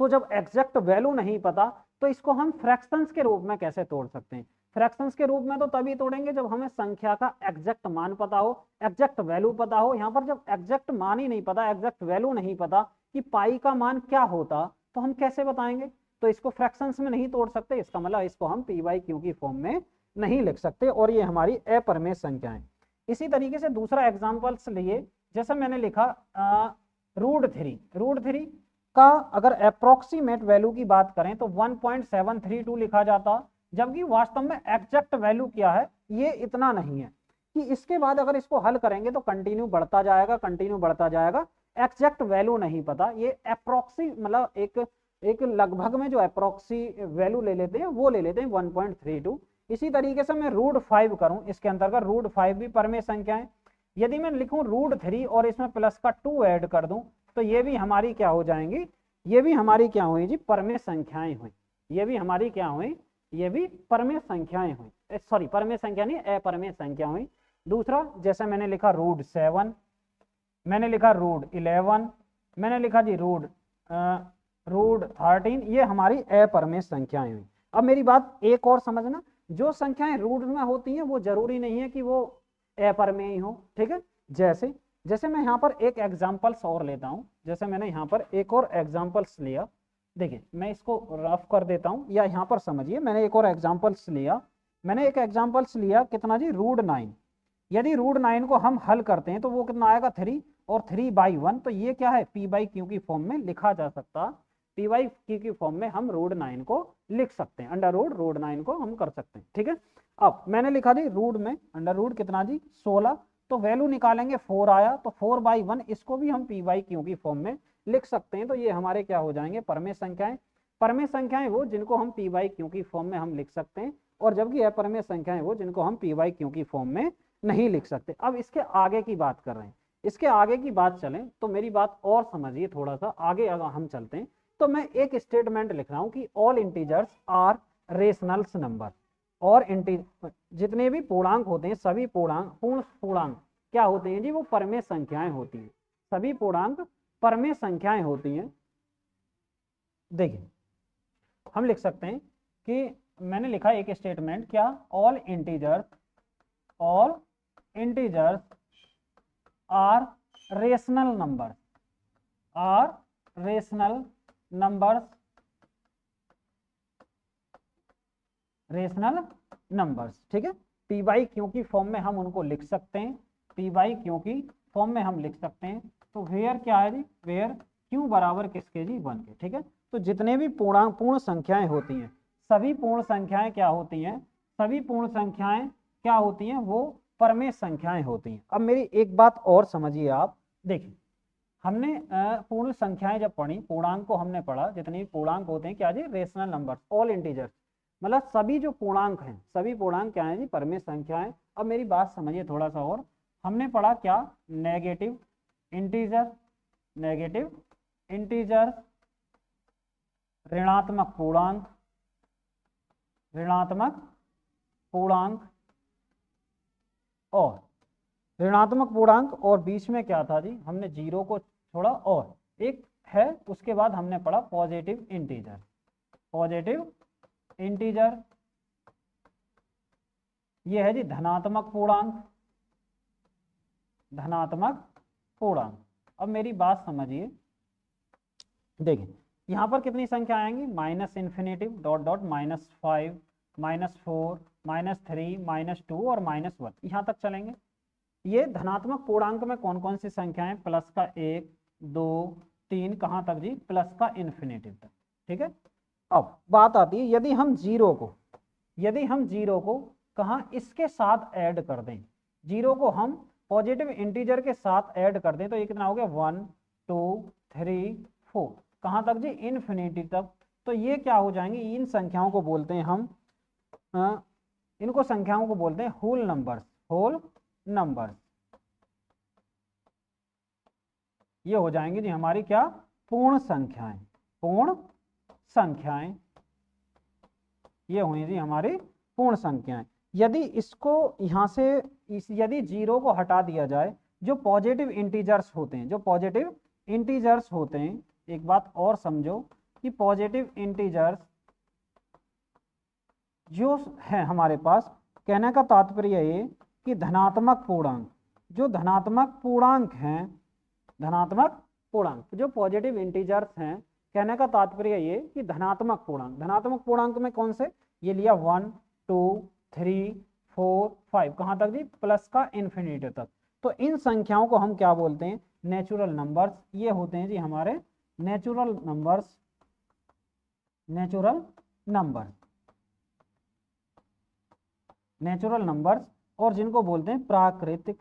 तो जब एग्जैक्ट वैल्यू नहीं पता तो इसको हम फ्रैक्शंस के रूप में कैसे तोड़ सकते हैं, फ्रैक्शंस के रूप में तो तभी तोड़ेंगे जब हमें संख्या का एग्जैक्ट मान पता हो, एग्जैक्ट वैल्यू पता हो। यहाँ पर जब एग्जैक्ट मान ही नहीं पता, एग्जैक्ट वैल्यू नहीं पता कि पाई का मान क्या होता, तो हम कैसे बताएंगे, तो इसको फ्रैक्शंस में नहीं तोड़ सकते, इसका मतलब इसको हम पी बाई क्यू की फॉर्म में नहीं लिख सकते, और ये हमारी अपरिमेय संख्याएं। इसी तरीके से दूसरा एग्जाम्पल्स लिए, जैसे मैंने लिखा √3 का अगर अप्रोक्सीमेट वैल्यू की बात करें तो 1.732 लिखा जाता, जबकि वास्तव में एग्जैक्ट वैल्यू क्या है ये इतना नहीं है, कि इसके बाद अगर इसको हल करेंगे तो कंटिन्यू बढ़ता जाएगा, एग्जैक्ट वैल्यू नहीं पता, ये अप्रोक्सी मतलब एक लगभग में जो अप्रोक्सी वैल्यू ले लेते हैं वो ले लेते हैं 1.32। इसी तरीके से मैं √5 करूं, इसके अंतर्गत √5 भी परमेय संख्या है। यदि मैं लिखूं √3 और इसमें प्लस का 2 ऐड कर दूं तो ये भी हमारी क्या हो जाएंगी, ये भी हमारी क्या हुई जी परमेय संख्याएं हुई, ये भी हमारी क्या हुई, ये भी परमेय संख्याएं हुई, सॉरी परमेय संख्या नहीं अपरमेय संख्या हुई। दूसरा जैसे मैंने लिखा √7, मैंने लिखा √11, मैंने लिखा जी √13, ये हमारी अपरमेय संख्याएं हुई। अब मेरी बात एक और समझना, जो संख्याएं रूट में होती हैं वो जरूरी नहीं है कि वो अपरमेय हो। ठीक है, जैसे मैं यहाँ पर एक एग्जाम्पल्स और लेता हूँ, जैसे मैंने यहाँ पर एक और एग्जाम्पल्स लिया, देखिए मैं इसको रफ कर देता हूँ, या यहाँ पर समझिए मैंने एक और एग्जाम्पल्स लिया, मैंने एक एग्जाम्पल्स लिया कितना जी √9, यदि √9 को हम हल करते हैं तो वो कितना आएगा 3 और 3/1, तो ये क्या है p/q की फॉर्म में लिखा जा सकता, p/q की फॉर्म में हम √9 को लिख सकते हैं, √9 को हम कर सकते हैं। ठीक है, अब मैंने लिखा जी रूट में √ कितना जी 16, तो वैल्यू निकालेंगे 4 आया, तो 4/1 इसको भी हम p/q की फॉर्म में लिख सकते हैं। तो ये हमारे क्या हो जाएंगे परमेय संख्याएं। परमेय संख्याएं वो जिनको हम p/q की फॉर्म में हम लिख सकते हैं, और जबकि अपरमेय संख्याएं वो जिनको हम p/q की फॉर्म में नहीं लिख सकते। अब इसके आगे की बात कर रहे हैं, इसके आगे की बात चलें तो मेरी बात और समझिए, थोड़ा सा आगे अगर हम चलते हैं तो मैं एक स्टेटमेंट लिख रहा हूं कि all integers are rationals number, और जितने भी पूर्णांक होते हैं सभी पूर्ण पूर्णांक क्या होते हैं जी, वो परमेय संख्याएं होती हैं, सभी पूर्णांक परमेय संख्याएं होती हैं। देखिए हम लिख सकते हैं कि मैंने लिखा एक स्टेटमेंट, क्या all integers are rational number, rational numbers. ठीक है, p/q की फॉर्म में हम उनको लिख सकते हैं, p/q की फॉर्म में हम लिख सकते हैं। तो वेयर क्या है जी, वेयर q बराबर किसके जी 1 के। ठीक है, तो जितने भी पूर्ण संख्याएं होती हैं, सभी पूर्ण संख्याएं क्या होती हैं, सभी पूर्ण संख्याएं क्या होती हैं, वो परमेय संख्याएं होती हैं। अब मेरी एक बात और समझिए आप, देखिए हमने पूर्ण संख्याएं जब पढ़ी, पूर्णांक को हमने पढ़ा, जितने भी पूर्णांक होते हैं क्या जी रेशनल नंबर्स, ऑल इंटीजर्स, मतलब सभी जो पूर्णांक हैं, सभी पूर्णांक क्या है जी परमेय संख्याएं। अब मेरी बात समझिए थोड़ा सा और, हमने पढ़ा क्या नेगेटिव इंटीजर, ऋणात्मक पूर्णांक और ऋणात्मक पूर्णांक, और बीच में क्या था जी, हमने जीरो को छोड़ा और एक है, उसके बाद हमने पढ़ा पॉजिटिव इंटीजर, ये है जी धनात्मक पूर्णांक। अब मेरी बात समझिए, देखिए यहाँ पर कितनी संख्या आएंगी, -∞, -5, -4, -3, -2 और -1, यहाँ तक चलेंगे। ये धनात्मक पूर्णांक में कौन कौन सी संख्याएं, प्लस का 1, 2, 3, कहाँ तक जी, प्लस का इन्फिनेटिव तक। ठीक है, अब बात आती है यदि हम जीरो को कहाँ इसके साथ ऐड कर दें, जीरो को हम पॉजिटिव इंटीजर के साथ ऐड कर दें, तो ये कितना हो गया 1, 2, 3, 4, कहाँ तक जी इन्फिनिटी तक। तो ये क्या हो जाएंगे, इन संख्याओं को बोलते हैं हम इनको संख्याओं को बोलते हैं होल नंबर्स। ये हो जाएंगी जी हमारी क्या, पूर्ण संख्याएं, ये हुई जी हमारी पूर्ण संख्याएं। यदि इसको यहाँ से यदि जीरो को हटा दिया जाए, जो पॉजिटिव इंटीजर्स होते हैं, एक बात और समझो कि पॉजिटिव इंटीजर्स जो है हमारे पास, कहने का तात्पर्य ये कि धनात्मक पूर्णांक, जो धनात्मक पूर्णांक जो पॉजिटिव इंटीजर्स हैं, कहने का तात्पर्य ये कि धनात्मक पूर्णांक में कौन से, ये लिया 1, 2, 3, 4, 5, कहाँ तक जी, प्लस का इन्फिनिटी तक। तो इन संख्याओं को हम क्या बोलते हैं, नेचुरल नंबर्स। ये होते हैं जी हमारे नेचुरल नंबर्स, और जिनको बोलते हैं प्राकृतिक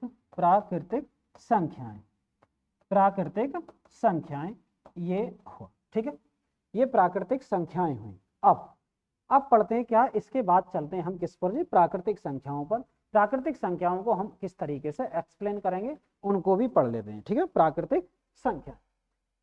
संख्याएं, ये हो। ठीक है, ये प्राकृतिक संख्याएं हुई। अब पढ़ते हैं क्या, इसके बाद चलते हैं हम किस पर जी, प्राकृतिक संख्याओं पर। प्राकृतिक संख्याओं को हम किस तरीके से एक्सप्लेन करेंगे, उनको भी पढ़ लेते हैं। ठीक है, प्राकृतिक संख्या,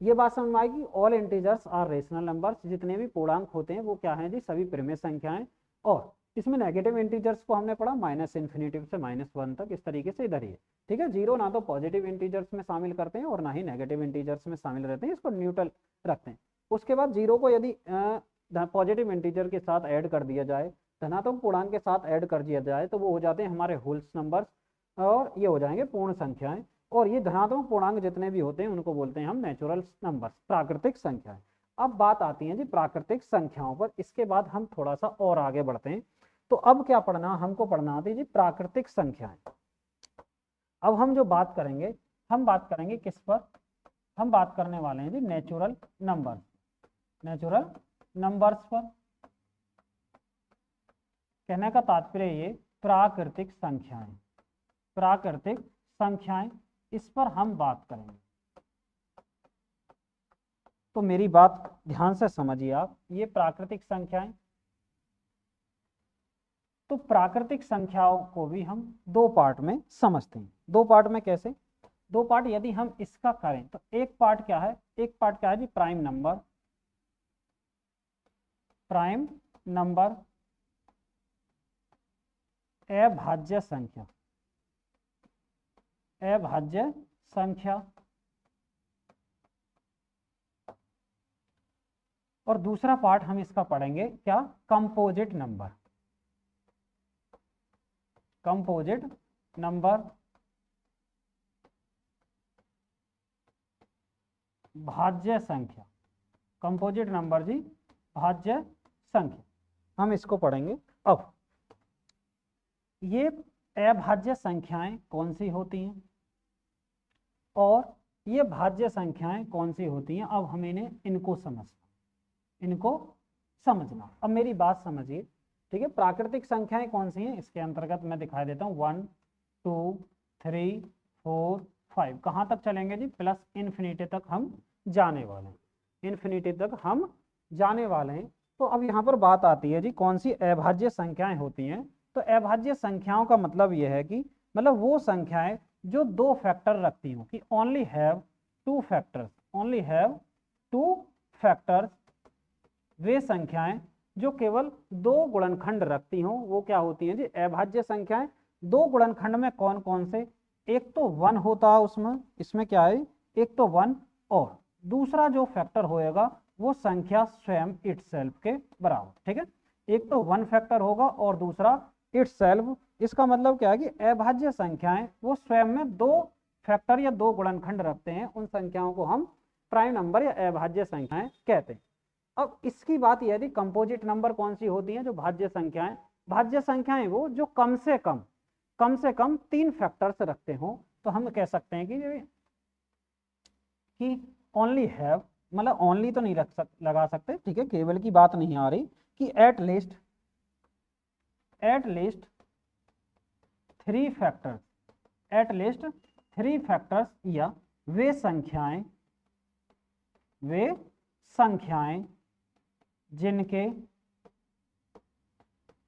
ये बात समझ में आएगी, all integers are rational numbers, जितने भी पूर्णांक होते हैं वो क्या हैं जी, सभी परिमेय संख्याएं। और इसमें नेगेटिव इंटीजर्स को हमने पढ़ा -∞ से -1 तक, इस तरीके से इधर ही है। ठीक है, जीरो ना तो पॉजिटिव इंटीजर्स में शामिल करते हैं और ना ही नेगेटिव इंटीजर्स में शामिल रहते हैं, इसको न्यूट्रल रखते हैं। उसके बाद जीरो को यदि पॉजिटिव इंटीजर के साथ ऐड कर दिया जाए, धनात्मक पूर्णांक के साथ ऐड कर दिया जाए, तो वो हो जाते हैं हमारे होल्स नंबर्स, और ये हो जाएंगे पूर्ण संख्याएं। और ये धनात्मक पूर्णांक जितने भी होते हैं उनको बोलते हैं हम नेचुरल नंबर्स, प्राकृतिक संख्याएं। अब बात आती है जी प्राकृतिक संख्याओं पर, इसके बाद हम थोड़ा सा और आगे बढ़ते हैं। तो अब क्या पढ़ना, हमको पढ़ना आती है जी प्राकृतिक संख्याएं। अब हम जो बात करेंगे, हम बात करेंगे किस पर, हम बात करने वाले हैं जी नेचुरल नंबर, नेचुरल नंबर्स पर। कहने का तात्पर्य ये प्राकृतिक संख्याएं, प्राकृतिक संख्याएं, इस पर हम बात करेंगे। तो मेरी बात ध्यान से समझिए आप, ये प्राकृतिक संख्याएं, तो प्राकृतिक संख्याओं को भी हम दो पार्ट में समझते हैं। दो पार्ट में कैसे, दो पार्ट यदि हम इसका करें तो एक पार्ट क्या है, एक पार्ट क्या है जी प्राइम नंबर, प्राइम नंबर अभाज्य संख्या, अभाज्य संख्या, और दूसरा पार्ट हम इसका पढ़ेंगे क्या, कंपोजिट नंबर, कंपोजिट नंबर भाज्य संख्या, कंपोजिट नंबर जी भाज्य संख्या, हम इसको पढ़ेंगे। अब ये अभाज्य संख्याएं कौन सी होती हैं और ये भाज्य संख्याएं कौन सी होती हैं, अब हमें इनको समझना, इनको समझना। अब मेरी बात समझिए, ठीक है। प्राकृतिक संख्याएं कौन सी हैं, इसके अंतर्गत मैं दिखाई देता हूँ 1 2 3 4 5, कहाँ तक चलेंगे जी, प्लस इन्फिनिटी तक हम जाने वाले हैं, इन्फिनिटी तक हम जाने वाले हैं। तो अब यहाँ पर बात आती है जी कौन सी अभाज्य संख्याएं होती हैं। तो अभाज्य संख्याओं का मतलब यह है कि मतलब वो संख्याएं जो दो फैक्टर रखती हों, कि only have two factors, only have two factors, वे संख्याएं जो केवल दो गुणनखंड रखती हों वो क्या होती हैं जी अभाज्य संख्याएं। दो गुणनखंड में कौन कौन से, एक तो 1 होता है उसमें, इसमें क्या है, एक तो 1 और दूसरा जो फैक्टर होएगा वो संख्या स्वयं इटसेल्फ के बराबर, ठीक है। एक तो 1 फैक्टर होगा और दूसरा इटसेल्फ। इसका मतलब क्या है कि अभाज्य संख्याएं वो स्वयं में दो फैक्टर या दो गुणनखंड रखते हैं, उन संख्याओं को हम प्राइम नंबर या अभाज्य संख्याएं कहते हैं। अब इसकी बात यह थी कंपोजिट नंबर कौन सी होती हैं, जो भाज्य संख्याएं, भाज्य संख्याएं वो जो कम से कम 3 फैक्टर्स रखते हो। तो हम कह सकते हैं कि ओनली हैव, मतलब ओनली तो नहीं लगा सकते, ठीक है, केवल की बात नहीं आ रही, कि at least 3 factors, at least 3 factors, या वे संख्याएं जिनके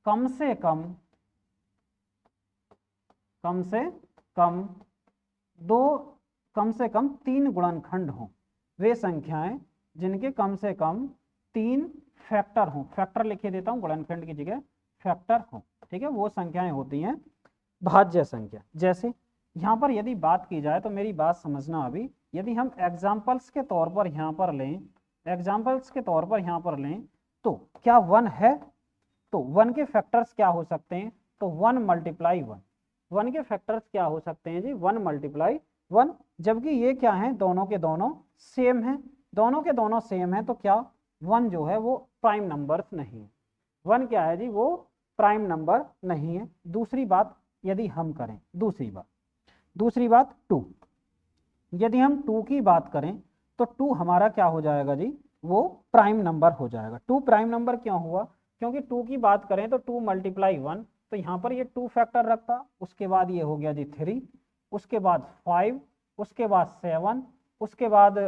कम से कम 3 गुणनखंड हों, वे संख्याएं जिनके कम से कम 3 फैक्टर हों, फैक्टर लिखे देता हूं गुणनखंड की जगह फैक्टर हों, ठीक है, वो संख्याएं होती हैं भाज्य संख्या। जैसे यहाँ पर यदि बात की जाए तो मेरी बात समझना, अभी यदि हम एग्जाम्पल्स के तौर पर यहाँ पर लें, एग्जाम्पल्स के तौर पर यहाँ पर लें, तो क्या 1 है, तो 1 के फैक्टर्स क्या हो सकते हैं, तो 1 मल्टीप्लाई 1, 1 के फैक्टर्स क्या हो सकते हैं जी 1 मल्टीप्लाई 1, जबकि ये क्या है, दोनों के दोनों सेम हैं, दोनों के दोनों सेम है, तो क्या 1 जो है वो प्राइम नंबर नहीं है, 1 क्या है जी वो प्राइम नंबर नहीं है। दूसरी बात यदि हम करें, दूसरी बात 2, यदि हम 2 की बात करें तो 2 हमारा क्या हो जाएगा जी, वो प्राइम नंबर हो जाएगा। 2 प्राइम नंबर क्यों हुआ, क्योंकि 2 की बात करें तो 2 मल्टीप्लाई 1, तो यहाँ पर ये 2 फैक्टर रखता, उसके बाद ये हो गया जी 3, उसके बाद 5, उसके बाद 7, उसके बाद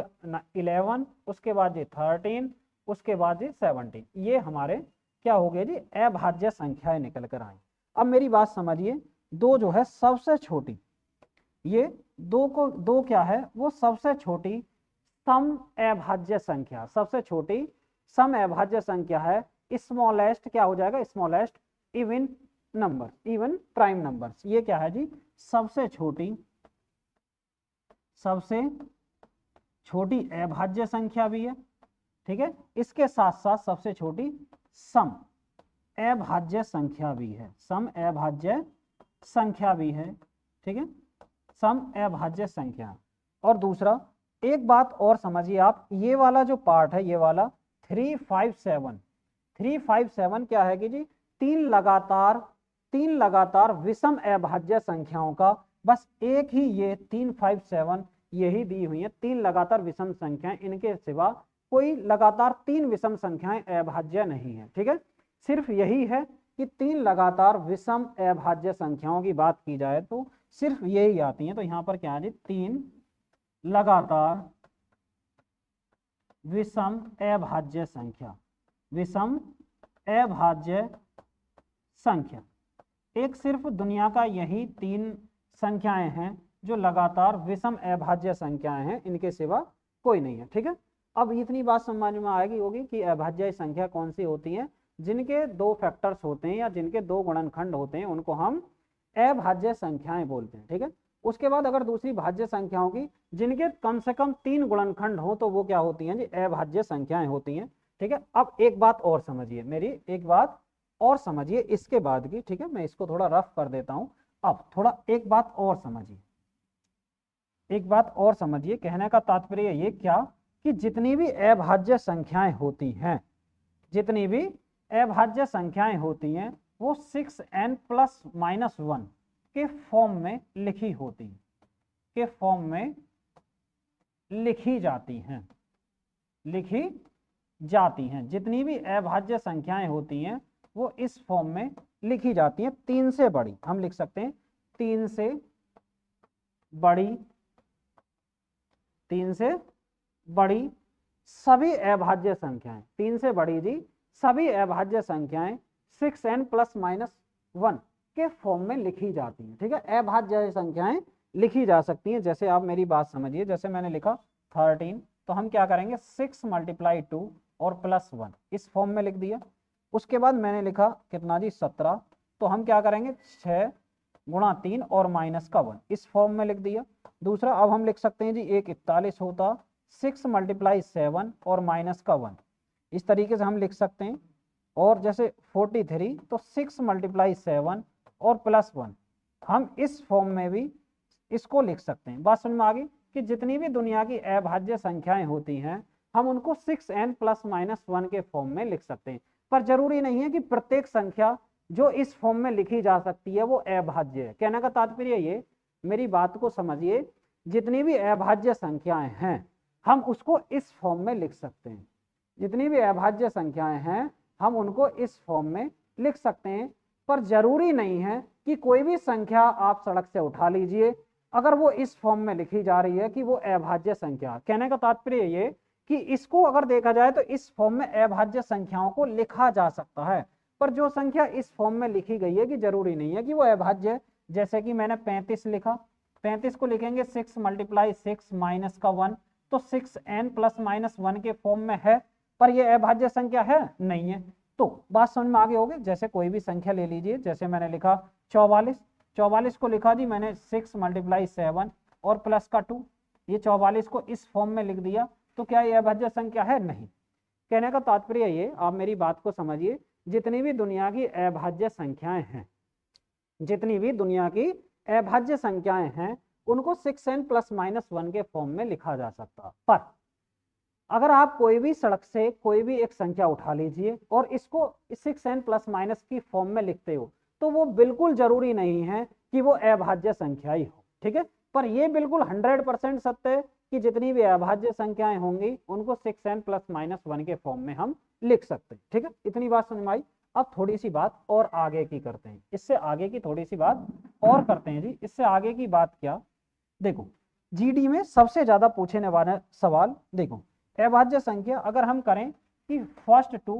11, उसके बाद जी 13, उसके बाद जी 17, ये हमारे क्या हो गए जी अभाज्य संख्याएं निकल कर आई। अब मेरी बात समझिए, 2 जो है सबसे छोटी, ये 2 क्या है वो सबसे छोटी सम अभाज्य संख्या, सबसे छोटी सम अभाज्य संख्या है। स्मॉलेस्ट क्या हो जाएगा, smallest even number, even prime numbers, ये क्या है जी सबसे छोटी अभाज्य संख्या भी है, ठीक है। इसके साथ साथ सबसे छोटी सम अभाज्य संख्या भी है, सम अभाज्य संख्या भी है, ठीक है, सम अभाज्य संख्या। और दूसरा एक बात और समझिए आप, ये वाला जो पार्ट है, ये वाला 357 क्या है कि जी तीन लगातार विषम अभाज्य संख्याओं का बस एक ही ये 3, 5, 7 यही दी हुई है, 3 लगातार विषम संख्याएं, इनके सिवा कोई लगातार 3 विषम संख्याएं अभाज्य नहीं है। ठीक है, सिर्फ यही है कि 3 लगातार विषम अभाज्य संख्याओं की बात की जाए तो सिर्फ यही आती है। तो यहाँ पर क्या है जी, 3 लगातार विषम अभाज्य संख्या, विषम अभाज्य संख्या। एक सिर्फ दुनिया का यही 3 संख्याएं हैं जो लगातार विषम अभाज्य संख्याएं हैं, इनके सिवा कोई नहीं है। ठीक है, अब इतनी बात समझ में आएगी होगी कि अभाज्य संख्या कौन सी होती है, जिनके 2 फैक्टर्स होते हैं या जिनके 2 गुणनखंड होते हैं उनको हम अभाज्य संख्याएं बोलते हैं। ठीक है, उसके बाद अगर दूसरी भाज्य संख्याओं की जिनके कम से कम 3 गुणनखंड हो तो वो क्या होती हैं जी, अभाज्य संख्याएं होती हैं। ठीक है, अब एक बात और समझिए, मेरी एक बात और समझिए इसके बाद की। ठीक है, मैं इसको थोड़ा रफ कर देता हूं। अब थोड़ा एक बात और समझिए, एक बात और समझिए, कहने का तात्पर्य ये क्या कि जितनी भी अभाज्य संख्याएं होती हैं, जितनी भी अभाज्य संख्याएं होती हैं वो 6n + -1 के फॉर्म में लिखी होती हैं, के फॉर्म में लिखी जाती हैं, लिखी जाती हैं। जितनी भी अभाज्य संख्याएं होती हैं वो इस फॉर्म में लिखी जाती हैं। 3 से बड़ी हम लिख सकते हैं, 3 से बड़ी, 3 से बड़ी सभी अभाज्य संख्याएं, 3 से बड़ी जी सभी अभाज्य संख्याएं 6n + -1 के फॉर्म में लिखी जाती हैं। ठीक है, अभाज्य संख्याएं लिखी जा सकती हैं। जैसे आप मेरी बात समझिए, जैसे मैंने लिखा 13, तो हम क्या करेंगे 6 × 2 और +1 इस फॉर्म में लिख दिया। उसके बाद मैंने लिखा कितना जी 17, तो हम क्या करेंगे 6 × 3 और -1 इस फॉर्म में लिख दिया। दूसरा अब हम लिख सकते हैं जी 1 41 होता, 6 × 7 और -1 इस तरीके से हम लिख सकते हैं। और जैसे 43 तो 6 × 7 और +1 हम इस फॉर्म में भी इसको लिख सकते हैं। बात समझ में आ गई कि जितनी भी दुनिया की अभाज्य संख्याएं होती हैं हम उनको 6n + -1 के फॉर्म में लिख सकते हैं। पर जरूरी नहीं है कि प्रत्येक संख्या जो इस फॉर्म में लिखी जा सकती है वो अभाज्य है। कहने का तात्पर्य ये, मेरी बात को समझिए, जितनी भी अभाज्य संख्याएं हैं हम उसको इस फॉर्म में लिख सकते हैं। जितनी भी अभाज्य संख्याएं हैं हम उनको इस फॉर्म में लिख सकते हैं। पर जरूरी नहीं है कि कोई भी संख्या आप सड़क से उठा लीजिए, अगर वो इस फॉर्म में लिखी जा रही है कि वो अभाज्य संख्या। कहने का तात्पर्य ये कि इसको अगर देखा जाए तो इस फॉर्म में अभाज्य संख्याओं को लिखा जा सकता है, पर जो संख्या इस फॉर्म में लिखी गई है कि जरूरी नहीं है कि वो अभाज्य है। जैसे कि मैंने 35 लिखा, 35 को लिखेंगे 6 × 6 -1 तो 6n + -1 के फॉर्म में है, पर यह अभाज्य संख्या है नहीं है। तो बात समझ में आगे होगी। जैसे कोई भी संख्या ले लीजिए, जैसे मैंने लिखा 44, 44 को लिखा जी मैंने 6 × 7 और +2, ये 44 को इस फॉर्म में लिख दिया, तो क्या ये अभाज्य संख्या है? नहीं। कहने का तात्पर्य ये, आप मेरी बात को समझिए, जितनी भी दुनिया की अभाज्य संख्याएं हैं, जितनी भी दुनिया की अभाज्य संख्याएं हैं उनको 6n + -1 के फॉर्म में लिखा जा सकता। पर अगर आप कोई भी सड़क से कोई भी एक संख्या उठा लीजिए और इसको 6n + की फॉर्म में लिखते हो तो वो बिल्कुल जरूरी नहीं है कि वो अभाज्य संख्या ही हो। ठीक है, पर ये बिल्कुल 100% सत्य है कि जितनी भी अभाज्य संख्याएं होंगी उनको 6n + -1 के फॉर्म में हम लिख सकते हैं। ठीक है, इतनी बात समझ में आई। अब थोड़ी सी बात और आगे की करते हैं, इससे आगे की थोड़ी सी बात और करते हैं जी। इससे आगे की बात क्या, देखो जीडी में सबसे ज्यादा पूछने वाला सवाल, देखो अभाज्य संख्या अगर हम करें कि 1 to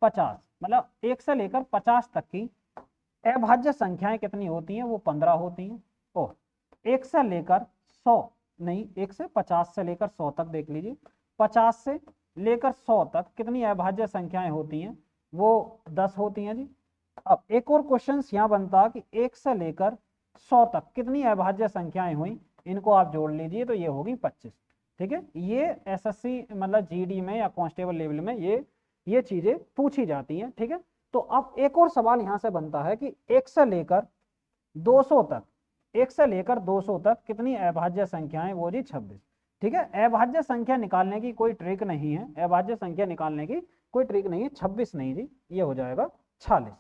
50 मतलब 1 से लेकर 50 तक की अभाज्य संख्याएं कितनी होती हैं, वो 15 होती हैं। और 1 से लेकर 100 नहीं, 1 से 50 से लेकर 100 तक देख लीजिए, 50 से लेकर 100 तक कितनी अभाज्य संख्याएं होती हैं, वो 10 होती हैं जी। अब एक और क्वेश्चन यहाँ बनता कि 1 से लेकर 100 तक कितनी अभाज्य संख्याएं हुई, इनको आप जोड़ लीजिए तो ये होगी 25। ठीक है, ये एसएससी मतलब जीडी में या कांस्टेबल लेवल में ये चीजें पूछी जाती हैं। ठीक है, तो अब एक और सवाल यहां से बनता है कि 1 से लेकर 200 तक, 1 से लेकर 200 तक कितनी अभाज्य संख्याएं, वो जी 26। ठीक है, अभाज्य संख्या निकालने की कोई ट्रिक नहीं है, अभाज्य संख्या निकालने की कोई ट्रिक नहीं है, 26 नहीं जी, ये हो जाएगा 46।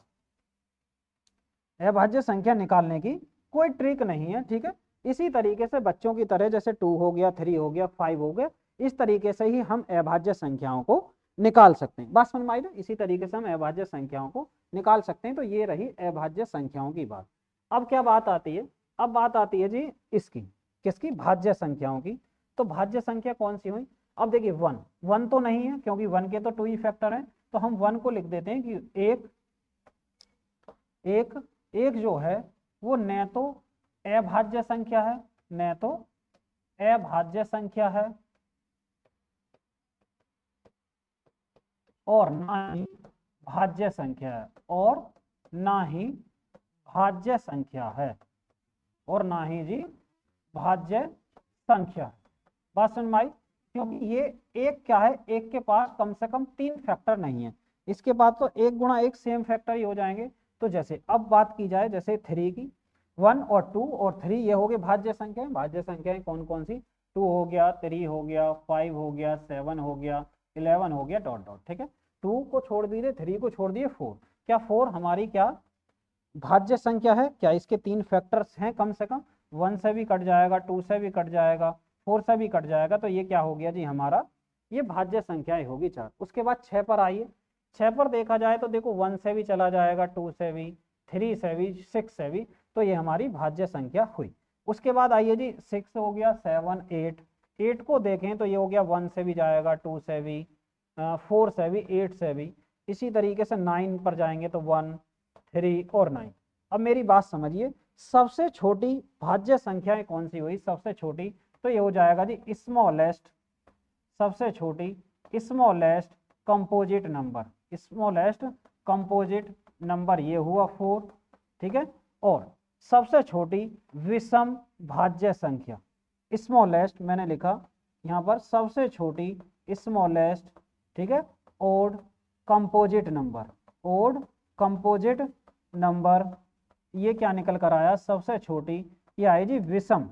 अभाज्य संख्या निकालने की कोई ट्रिक नहीं है। ठीक है, इसी तरीके से बच्चों की तरह जैसे 2 हो गया, 3 हो गया, 5 हो गया, इस तरीके से ही हम अभाज्य संख्याओं को निकाल सकते हैं। बात समझ में आई ना? इसी तरीके से हम अभाज्य संख्याओं को निकाल सकते हैं। तो ये रही अभाज्य संख्याओं की बात। अब क्या बात आती है? अब बात आती है जी इसकी, किसकी? भाज्य संख्याओं की। तो भाज्य संख्या कौन सी हुई? अब देखिए 1 1 तो नहीं है, क्योंकि 1 के तो 2 ही फैक्टर हैं। तो हम 1 को लिख देते हैं कि एक एक एक जो है वो न तो अभाज्य संख्या है, न तो अभाज्य संख्या है, और ना ही भाज्य संख्या है, और ना ही भाज्य संख्या है, और ना ही जी भाज्य संख्या। बात समझ में आई? क्योंकि ये एक क्या है, एक के पास कम से कम 3 फैक्टर नहीं है, इसके पास तो 1 गुणा 1 सेम फैक्टर ही हो जाएंगे। तो जैसे अब बात की जाए जैसे 3 की, 1 और 2 और 3 ये हो गए भाज्य संख्याएं। भाज्य संख्याएं कौन कौन सी? 2 हो गया, 3 हो गया, 5 हो गया, 7 हो गया, 11 हो गया, डॉट डॉट। ठीक है, 2 को छोड़ दिए, 3 को छोड़ दिए, 4। क्या 4 हमारी क्या भाज्य संख्या है? क्या इसके 3 फैक्टर्स हैं कम से कम? 1 से भी कट जाएगा, 2 से भी कट जाएगा, 4 से भी कट जाएगा, तो ये क्या हो गया जी हमारा? ये भाज्य संख्याएं होगी 4। उसके बाद 6 पर आइए। 6 पर देखा जाए तो देखो 1 से भी चला जाएगा, 2 से भी, 3 से भी, 6 से भी, तो ये हमारी भाज्य संख्या हुई। उसके बाद आइए जी 6 हो गया, 7, 8। 8 को देखें तो ये हो गया 1 से भी जाएगा, 2 से भी, 4 से भी, 8 से भी। इसी तरीके से 9 पर जाएंगे तो 1, 3 और 9। अब मेरी बात समझिए, सबसे छोटी भाज्य संख्याएं कौन सी हुई? सबसे छोटी तो ये हो जाएगा जी स्मॉलेस्ट, सबसे छोटी smallest composite number, smallest composite number ये हुआ 4। ठीक है, और सबसे छोटी विषम भाज्य संख्या, स्मॉलेस्ट मैंने लिखा यहाँ पर, सबसे छोटी स्मॉलेस्ट, ठीक है, odd composite number, odd composite number, ये क्या निकल कर आया? सबसे छोटी ये आई जी विषम,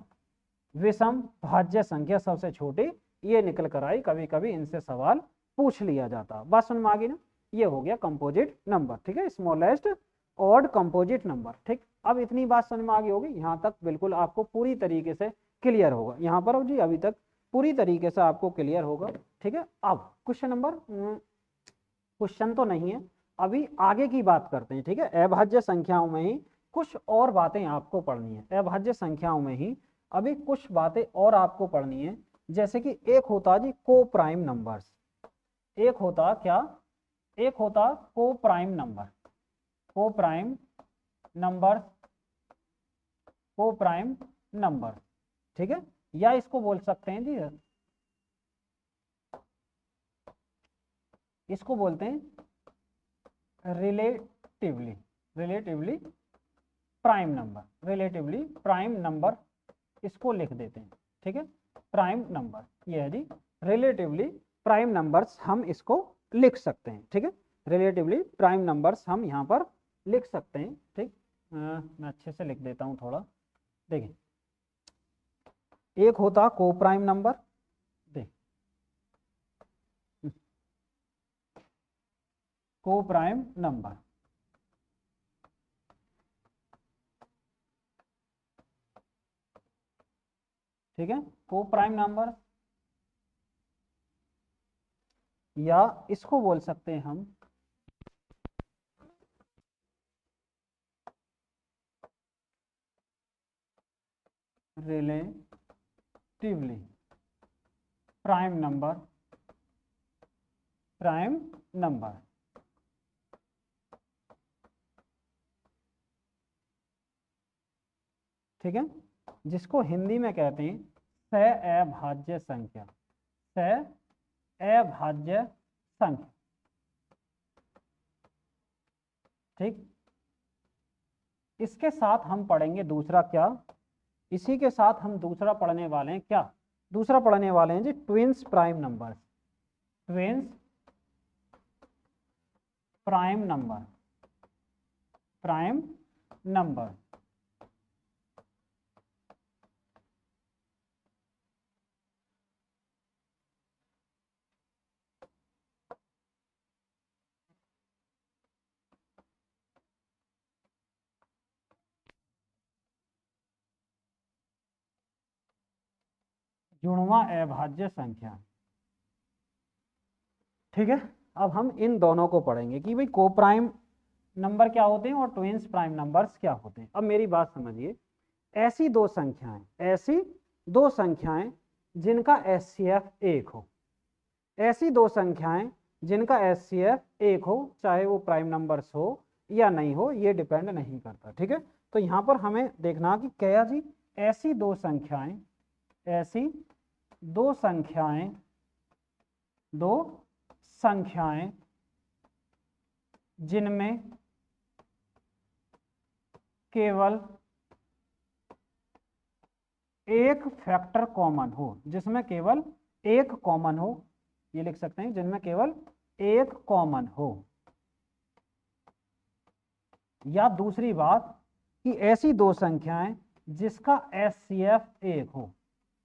विषम भाज्य संख्या सबसे छोटी ये निकल कर आई। कभी कभी इनसे सवाल पूछ लिया जाता। बात सुन में आ गई ना? ये हो गया कंपोजिट नंबर। ठीक है, स्मॉलेस्ट ऑड कंपोजिट नंबर। ठीक, अब इतनी बात समझ में आ गई होगी। यहाँ तक बिल्कुल आपको पूरी तरीके से क्लियर होगा। यहाँ पर जी अभी तक पूरी तरीके से आपको क्लियर होगा। ठीक है, अब क्वेश्चन नंबर, क्वेश्चन तो नहीं है, अभी आगे की बात करते हैं। ठीक है, अभाज्य संख्याओं में ही कुछ और बातें आपको पढ़नी है। अभाज्य संख्याओं में ही अभी कुछ बातें और आपको पढ़नी है। जैसे कि एक होता जी को प्राइम नंबर्स, एक होता क्या? एक होता को प्राइम नंबर, को प्राइम नंबर, को प्राइम नंबर। ठीक है, या इसको बोल सकते हैं जी, इसको बोलते हैं relatively, relatively prime number, relatively prime number, इसको लिख देते हैं। ठीक है, प्राइम नंबर ये है जी रिलेटिवली प्राइम नंबर्स, हम इसको लिख सकते हैं। ठीक है, रिलेटिवली प्राइम नंबर्स हम यहाँ पर लिख सकते हैं। ठीक, मैं अच्छे से लिख देता हूँ थोड़ा। देखिए, एक होता को प्राइम नंबर, देख को प्राइम नंबर, ठीक है, को प्राइम नंबर, या इसको बोल सकते हैं हम relatively prime number, prime number. ठीक है, जिसको हिंदी में कहते हैं सह-अभाज्य संख्या, सह-अभाज्य संख्या। ठीक, इसके साथ हम पढ़ेंगे दूसरा क्या? इसी के साथ हम दूसरा पढ़ने वाले हैं क्या? दूसरा पढ़ने वाले हैं जी twins prime number, twins prime number, prime number. जुड़वां अभाज्य संख्या। ठीक है, अब हम इन दोनों को पढ़ेंगे कि भाई को प्राइम नंबर क्या होते हैं और ट्विंस प्राइम नंबर्स क्या होते हैं। अब मेरी बात समझिए, ऐसी दो संख्याएं जिनका एचसीएफ 1 हो, ऐसी दो संख्याएं जिनका एचसीएफ 1 हो, चाहे वो प्राइम नंबर्स हो या नहीं हो, ये डिपेंड नहीं करता। ठीक है, तो यहां पर हमें देखना कि क्या जी, ऐसी दो संख्याएं जिनमें केवल एक फैक्टर कॉमन हो, जिसमें केवल एक कॉमन हो, ये लिख सकते हैं, जिनमें केवल एक कॉमन हो। या दूसरी बात कि ऐसी दो संख्याएं जिसका एचसीएफ 1 हो,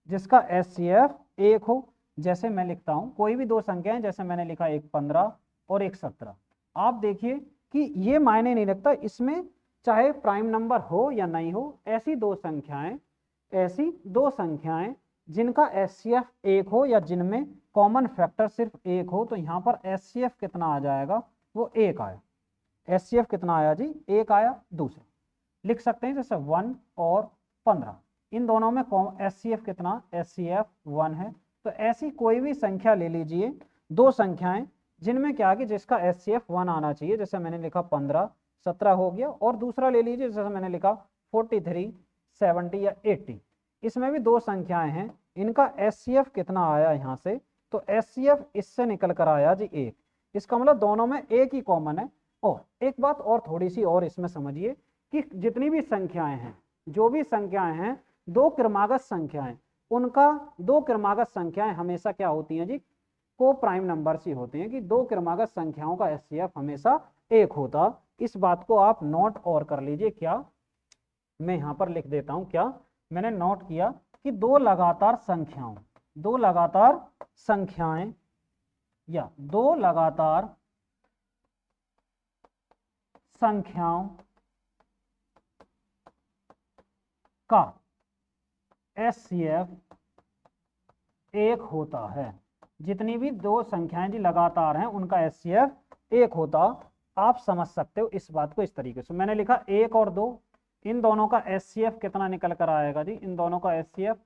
जिसका एचसीएफ 1 हो। जैसे मैं लिखता हूं कोई भी दो संख्याएं, जैसे मैंने लिखा एक 15 और एक 17। आप देखिए कि ये मायने नहीं रखता इसमें चाहे प्राइम नंबर हो या नहीं हो, ऐसी दो संख्याएं जिनका एचसीएफ 1 हो या जिनमें कॉमन फैक्टर सिर्फ 1 हो, तो यहां पर एचसीएफ कितना आ जाएगा, वो 1 आया। एचसीएफ कितना आया जी, 1 आया। दूसरा लिख सकते हैं जैसे 1 और 15, इन दोनों में एचसीएफ कितना, एचसीएफ 1 है। तो ऐसी कोई भी संख्या ले लीजिए, दो संख्याएं जिनमें क्या कि जिसका एचसीएफ 1 आना चाहिए, जैसे मैंने लिखा 15, 17 हो गया। और दूसरा ले लीजिए जैसे मैंने लिखा 43, 70 या 80, इसमें भी दो संख्याएं हैं, इनका एचसीएफ कितना आया यहाँ से, तो एचसीएफ इससे निकल कर आया जी 1। इसका मतलब दोनों में एक ही कॉमन है। और एक बात और थोड़ी सी और इसमें समझिए कि जितनी भी संख्याएं हैं, जो भी संख्याएं हैं, दो क्रमागत संख्याएं, उनका दो क्रमागत संख्याएं हमेशा क्या होती हैं जी, को प्राइम नंबर्स ही होते हैं, कि दो क्रमागत संख्याओं का एचसीएफ हमेशा 1 होता। इस बात को आप नोट और कर लीजिए। क्या, मैं यहां पर लिख देता हूं, क्या मैंने नोट किया कि दो लगातार संख्याएं या दो लगातार संख्याओं का एचसीएफ 1 होता है। जितनी भी दो संख्याएं जी लगातार हैं, उनका एचसीएफ 1 होता। आप समझ सकते हो इस बात को इस तरीके से। मैंने लिखा 1 और 2, इन दोनों का एचसीएफ कितना निकल कर आएगा जी, इन दोनों का एचसीएफ।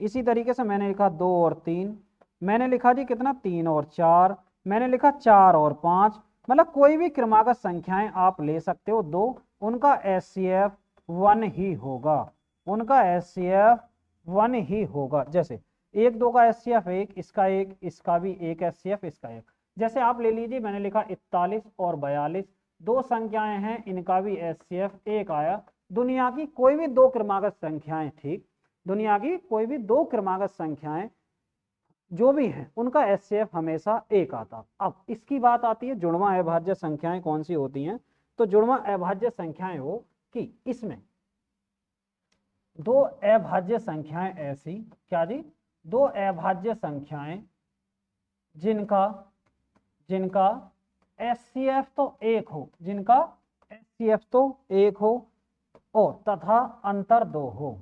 इसी तरीके से मैंने लिखा 2 और 3, मैंने लिखा जी कितना, 3 और 4, मैंने लिखा 4 और 5। मतलब कोई भी क्रमागत संख्याएं आप ले सकते हो दो, उनका एचसीएफ 1 ही होगा, उनका एचसीएफ 1 ही होगा। जैसे 1, 2 का एचसीएफ 1, इसका 1, इसका भी 1 एचसीएफ, इसका 1। जैसे आप ले लीजिए, मैंने लिखा 41 और 42, दो संख्याएं हैं, इनका भी एचसीएफ 1 आया। दुनिया की कोई भी दो क्रमागत संख्याएं, ठीक, दुनिया की कोई भी दो क्रमागत संख्याएं जो भी हैं, उनका एचसीएफ हमेशा 1 आता। अब इसकी बात आती है जुड़वां अभाज्य संख्याएं कौन सी होती हैं। तो जुड़वां अभाज्य संख्याएं हो कि इसमें दो अभाज्य संख्याएं ऐसी, क्या जी, दो अभाज्य संख्याएं जिनका एचसीएफ तो 1 हो, जिनका एचसीएफ तो 1 हो और तथा अंतर 2 हो,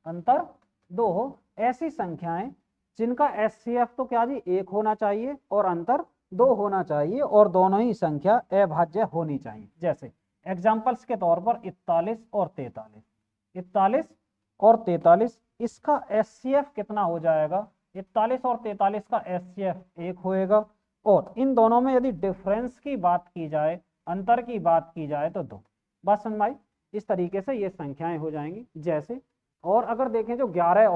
अंतर 2 हो। ऐसी संख्याएं जिनका एचसीएफ तो क्या जी 1 होना चाहिए और अंतर 2 होना चाहिए, और दोनों ही संख्या अभाज्य होनी चाहिए। जैसे एग्जाम्पल्स के तौर पर 41 और 43, इसका एचसीएफ कितना हो जाएगा, 41 और 43 का एचसीएफ 1 होएगा। और इन दोनों में यदि डिफरेंस की बात की जाए, अंतर की बात की जाए, तो 2। बात समझ में आई। इस तरीके से ये संख्याएं हो जाएंगी। जैसे और अगर देखें जो 11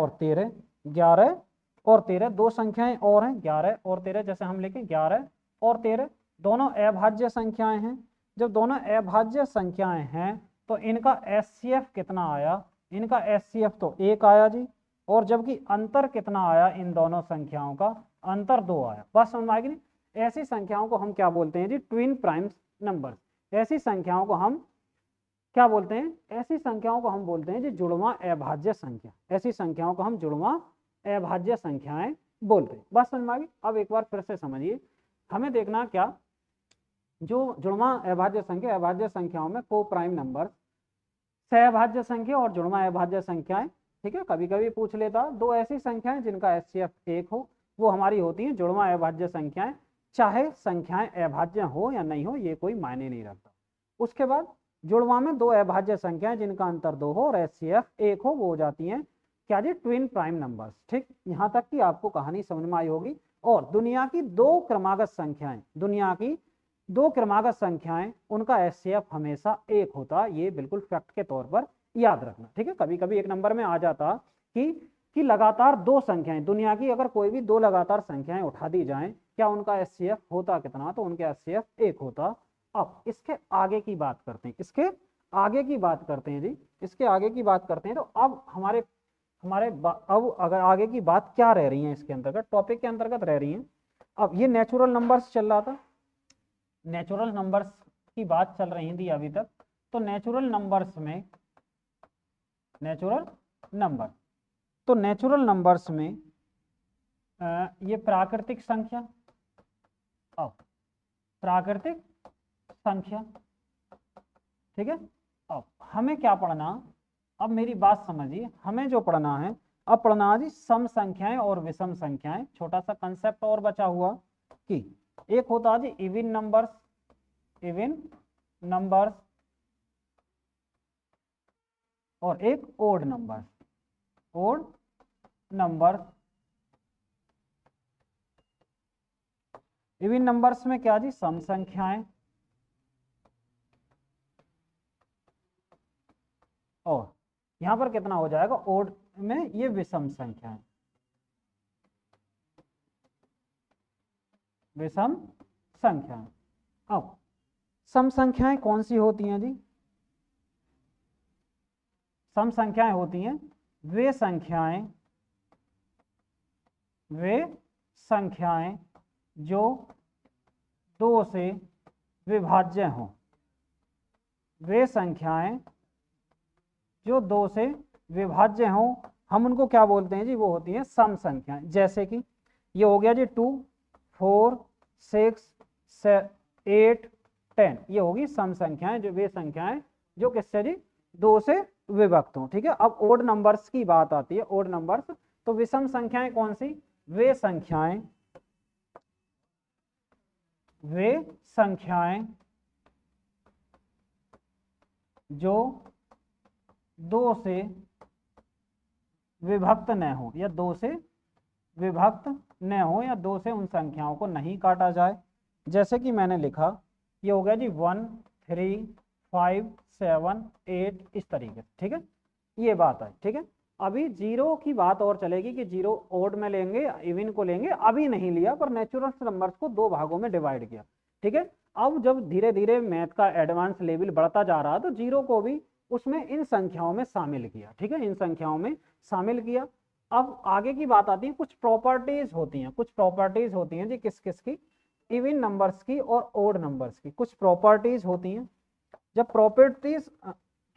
और 13 दो संख्याएं और हैं, 11 और 13। जैसे हम लिखें 11 और 13 दोनों अभाज्य संख्याएं हैं। जब दोनों अभाज्य संख्याएं हैं तो इनका एचसीएफ कितना आया, इनका एचसीएफ तो 1 आया जी। और जबकि अंतर कितना आया, इन दोनों संख्याओं का अंतर 2 आया। बस समझ में आएगी नहीं। ऐसी संख्याओं को हम क्या बोलते हैं जी, ट्विन प्राइम नंबर। ऐसी संख्याओं को हम क्या बोलते हैं, ऐसी संख्याओं को हम बोलते हैं जी जुड़वां अभाज्य संख्या। ऐसी संख्याओं को हम जुड़वां अभाज्य संख्याएं बोलते हैं। बस समझ में आ गई। अब एक बार फिर से समझिए, हमें देखना क्या, जो जुड़वां अभाज्य संख्या, अभाज्य संख्याओं में को प्राइम नंबर, सहअभाज्य संख्या और जुड़वां अभाज्य संख्याएं ठीक है, कभी कभी पूछ लेता। दो ऐसी संख्याएं जिनका एचसीएफ 1 हो, वो हमारी होती हैं जुड़वा अभाज्य संख्याएं, चाहे संख्याएं अभाज्य हो या नहीं हो, ये कोई मायने नहीं रखता। उसके बाद जुड़वा में दो अभाज्य संख्याएं जिनका अंतर 2 हो और एचसीएफ 1 हो, वो हो जाती हैं क्या जी, ट्विन प्राइम नंबर्स। ठीक, यहाँ तक कि आपको कहानी समझ में आई होगी। और दुनिया की दो क्रमागत संख्याएं, दुनिया की दो क्रमागत संख्याएं, उनका एचसीएफ हमेशा 1 होता, ये बिल्कुल फैक्ट के तौर पर याद रखना। ठीक है, कभी कभी एक नंबर में आ जाता कि लगातार दो संख्याएं, दुनिया की अगर कोई भी दो लगातार संख्याएं उठा दी जाएं, क्या उनका एचसीएफ होता कितना, तो उनका एचसीएफ 1 होता। अब इसके आगे की बात करते हैं, इसके आगे की बात करते हैं जी, इसके आगे की बात करते हैं। तो अब हमारे अब अगर आगे की बात क्या रह रही है इसके अंतर्गत, टॉपिक के अंतर्गत रह रही है। अब ये नेचुरल नंबर्स चल रहा था, नेचुरल नंबर्स की बात चल रही थी अभी तक। तो नेचुरल नंबर्स में, नेचुरल नंबर, तो नेचुरल नंबर्स में ये प्राकृतिक संख्या, अब प्राकृतिक संख्या, ठीक है। अब हमें क्या पढ़ना, अब मेरी बात समझिए, हमें जो पढ़ना है, अब पढ़ना है जी सम संख्याएं और विषम संख्याएं। छोटा सा कंसेप्ट और बचा हुआ कि एक होता है जी इवन नंबर्स, इवन नंबर्स, और एक odd numbers, odd numbers. Even numbers में क्या जी, सम संख्याएं, और यहां पर कितना हो जाएगा, ओड में ये विषम संख्याएं, विषम संख्याएं। अब सम संख्याएं कौन सी होती हैं जी, सम संख्याएं होती हैं वे संख्याएं, वे संख्याएं जो दो से विभाज्य हों, वे संख्याएं जो दो से विभाज्य हों, हम उनको क्या बोलते हैं जी, वो होती हैं सम संख्याएं। जैसे कि ये हो गया जी 2, 4, 6, 8, 10, ये होगी सम संख्याएं, जो वे संख्याएं जो किससे जी, दो से विभक्त हों। ठीक है, अब ओड नंबर्स की बात आती है, ओड नंबर्स। तो विषम संख्याएं कौन सी, वे संख्याएं, वे संख्याएं जो दो से विभक्त न हो, या दो से विभक्त न हो, या दो से उन संख्याओं को नहीं काटा जाए। जैसे कि मैंने लिखा, ये हो गया जी 1, 3, 5, 7, 8, इस तरीके से। ठीक है, ये बात है। ठीक है, अभी जीरो की बात और चलेगी कि जीरो ओड में लेंगे, इवन को लेंगे, अभी नहीं लिया, पर नेचुरल नंबर्स को दो भागों में डिवाइड किया। ठीक है, अब जब धीरे धीरे मैथ का एडवांस लेवल बढ़ता जा रहा, तो जीरो को भी उसमें इन संख्याओं में शामिल किया। ठीक है, इन संख्याओं में शामिल किया। अब आगे की बात आती है, कुछ प्रॉपर्टीज होती हैं, कुछ प्रॉपर्टीज होती हैं जी, किस किस की, इवन नंबर्स की और ओड नंबर्स की कुछ प्रॉपर्टीज होती हैं। जब प्रॉपर्टीज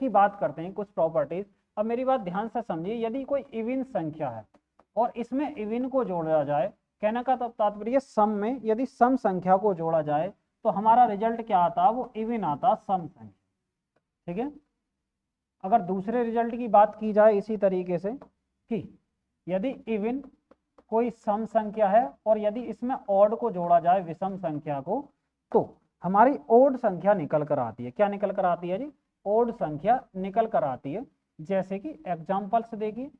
की बात करते हैं, कुछ प्रॉपर्टीज, अब मेरी बात ध्यान से समझिए, यदि कोई इवन संख्या है और इसमें इवन को जोड़ा जाए, कहने का तात्पर्य सम में यदि सम संख्या को जोड़ा जाए तो हमारा रिजल्ट क्या आता, वो इवन आता, सम संख्या। ठीक है, अगर दूसरे रिजल्ट की बात की जाए इसी तरीके से कि यदि इवन कोई सम संख्या है और यदि इसमें ऑड को जोड़ा जाए, विषम संख्या को, तो हमारी ओड संख्या निकल कर आती है। क्या निकल कर आती है जी, ओड संख्या निकल कर आती है। जैसे कि एग्जाम्पल से देखिए,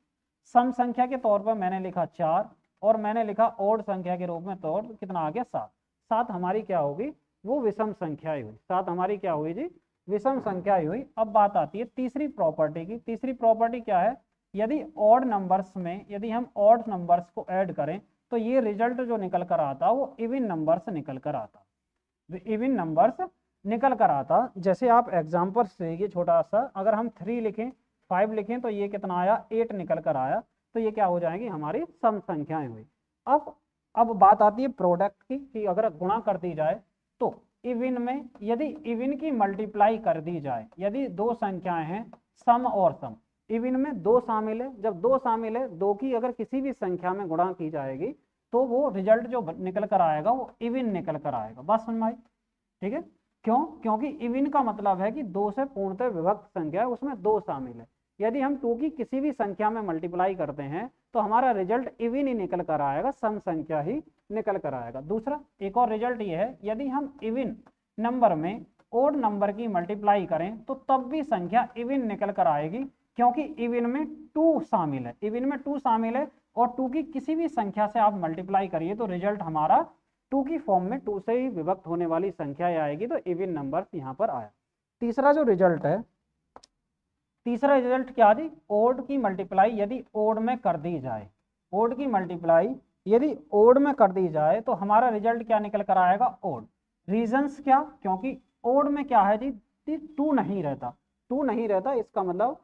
सम संख्या के तौर पर मैंने लिखा 4 और मैंने लिखा ओड संख्या के रूप में तौर कितना आ गया, 7। 7 हमारी क्या होगी, वो विषम संख्या हुई। 7 हमारी क्या हुई जी, विषम संख्या हुई। अब बात आती है तीसरी प्रॉपर्टी की। तीसरी प्रॉपर्टी क्या है, यदि ऑड नंबर्स में यदि हम ऑड नंबर्स को ऐड करें तो ये रिजल्ट जो निकल कर आता वो इवन नंबर्स निकल कर आता, इवन नंबर्स निकल कर आता। जैसे आप एग्जाम्पल देखिए, छोटा सा, अगर हम 3 लिखें, 5 लिखें, तो ये कितना आया, 8 निकल कर आया। तो ये क्या हो जाएगी, हमारी सम संख्याएं हुई। अब बात आती है प्रोडक्ट की, कि अगर गुणा कर दी जाए तो इवन में यदि इवन की मल्टीप्लाई कर दी जाए, यदि दो संख्याएं हैं सम और सम, इवन में दो शामिल है, जब दो शामिल है, दो की अगर किसी भी संख्या में गुणा की जाएगी तो वो रिजल्ट जो निकल कर आएगा वो इवन निकल कर आएगा। बस समझ में आई। ठीक है, क्यों, क्योंकि इवन का मतलब है कि दो से पूर्णतः विभक्त संख्या है, उसमें दो शामिल है। यदि हम 2 की किसी भी संख्या में मल्टीप्लाई करते हैं तो हमारा रिजल्ट इवन ही निकल कर आएगा, सम संख्या ही निकल कर आएगा। दूसरा एक और रिजल्ट ये है, यदि हम इवन नंबर में ओड नंबर की मल्टीप्लाई करें तो तब भी संख्या इवन निकल कर आएगी, क्योंकि इवन में 2 शामिल है, इवन में 2 शामिल है और 2 की किसी भी संख्या से आप मल्टीप्लाई करिए तो रिजल्ट हमारा 2 की फॉर्म में 2 से ही विभक्त होने वाली संख्या आएगी, तो इवन नंबर यहाँ पर आया। तीसरा जो रिजल्ट है, तीसरा रिजल्ट क्या जी, ओड की मल्टीप्लाई यदि ओड में कर दी जाए, ओड की मल्टीप्लाई यदि ओड में कर दी जाए तो हमारा रिजल्ट क्या निकल कर आएगा, ओड। रीजंस क्या, क्योंकि ओड में क्या है जी, 2 नहीं रहता, 2 नहीं रहता, इसका मतलब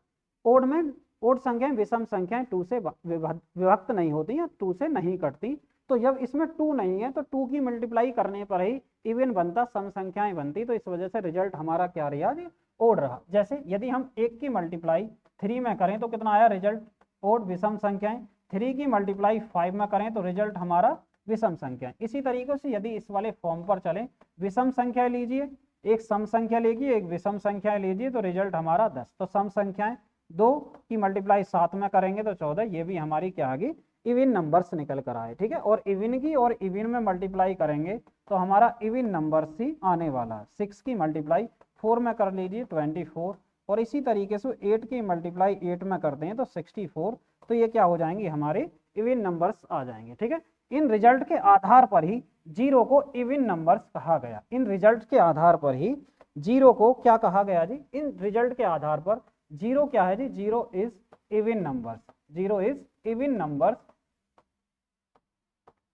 ओड में ओड संख्याएं विषम संख्याएं 2 से विभक्त नहीं होती हैं, 2 से नहीं कटती। तो जब इसमें 2 नहीं है तो 2 की मल्टीप्लाई करने पर ही इवन बनता, सम संख्याएं बनती, तो इस वजह से रिजल्ट हमारा क्या रहा जी, ओड रहा। जैसे यदि हम 1 की मल्टीप्लाई 3 में करें तो कितना आया रिजल्ट, ओड विषम संख्याएं। 3 की मल्टीप्लाई 5 में करें तो रिजल्ट हमारा विषम संख्याएं। इसी तरीके से यदि इस वाले फॉर्म पर चलें, विषम संख्या लीजिए, एक सम संख्या लीजिए, एक विषम संख्या लीजिए, तो रिजल्ट हमारा 10। तो सम संख्याएं 2 की मल्टीप्लाई 7 में करेंगे तो 14, ये भी हमारी क्या आएगी, इवन नंबर्स निकल कर आए, ठीक है। और इवन की और इवन में मल्टीप्लाई करेंगे तो हमारा इवन नंबर्स ही आने वाला है। 6 की मल्टीप्लाई 4 में कर लीजिए 24, और इसी तरीके से 8 की मल्टीप्लाई 8 में करते हैं तो 64, तो ये क्या हो जाएंगे, हमारे इवन नंबर्स आ जाएंगे, ठीक है। इन रिजल्ट के आधार पर ही 0 को इवन नंबर्स कहा गया, इन रिजल्ट के आधार पर ही 0 को क्या कहा गया जी, इन रिजल्ट के आधार पर 0 क्या है जी, 0 is even numbers, 0 is even numbers,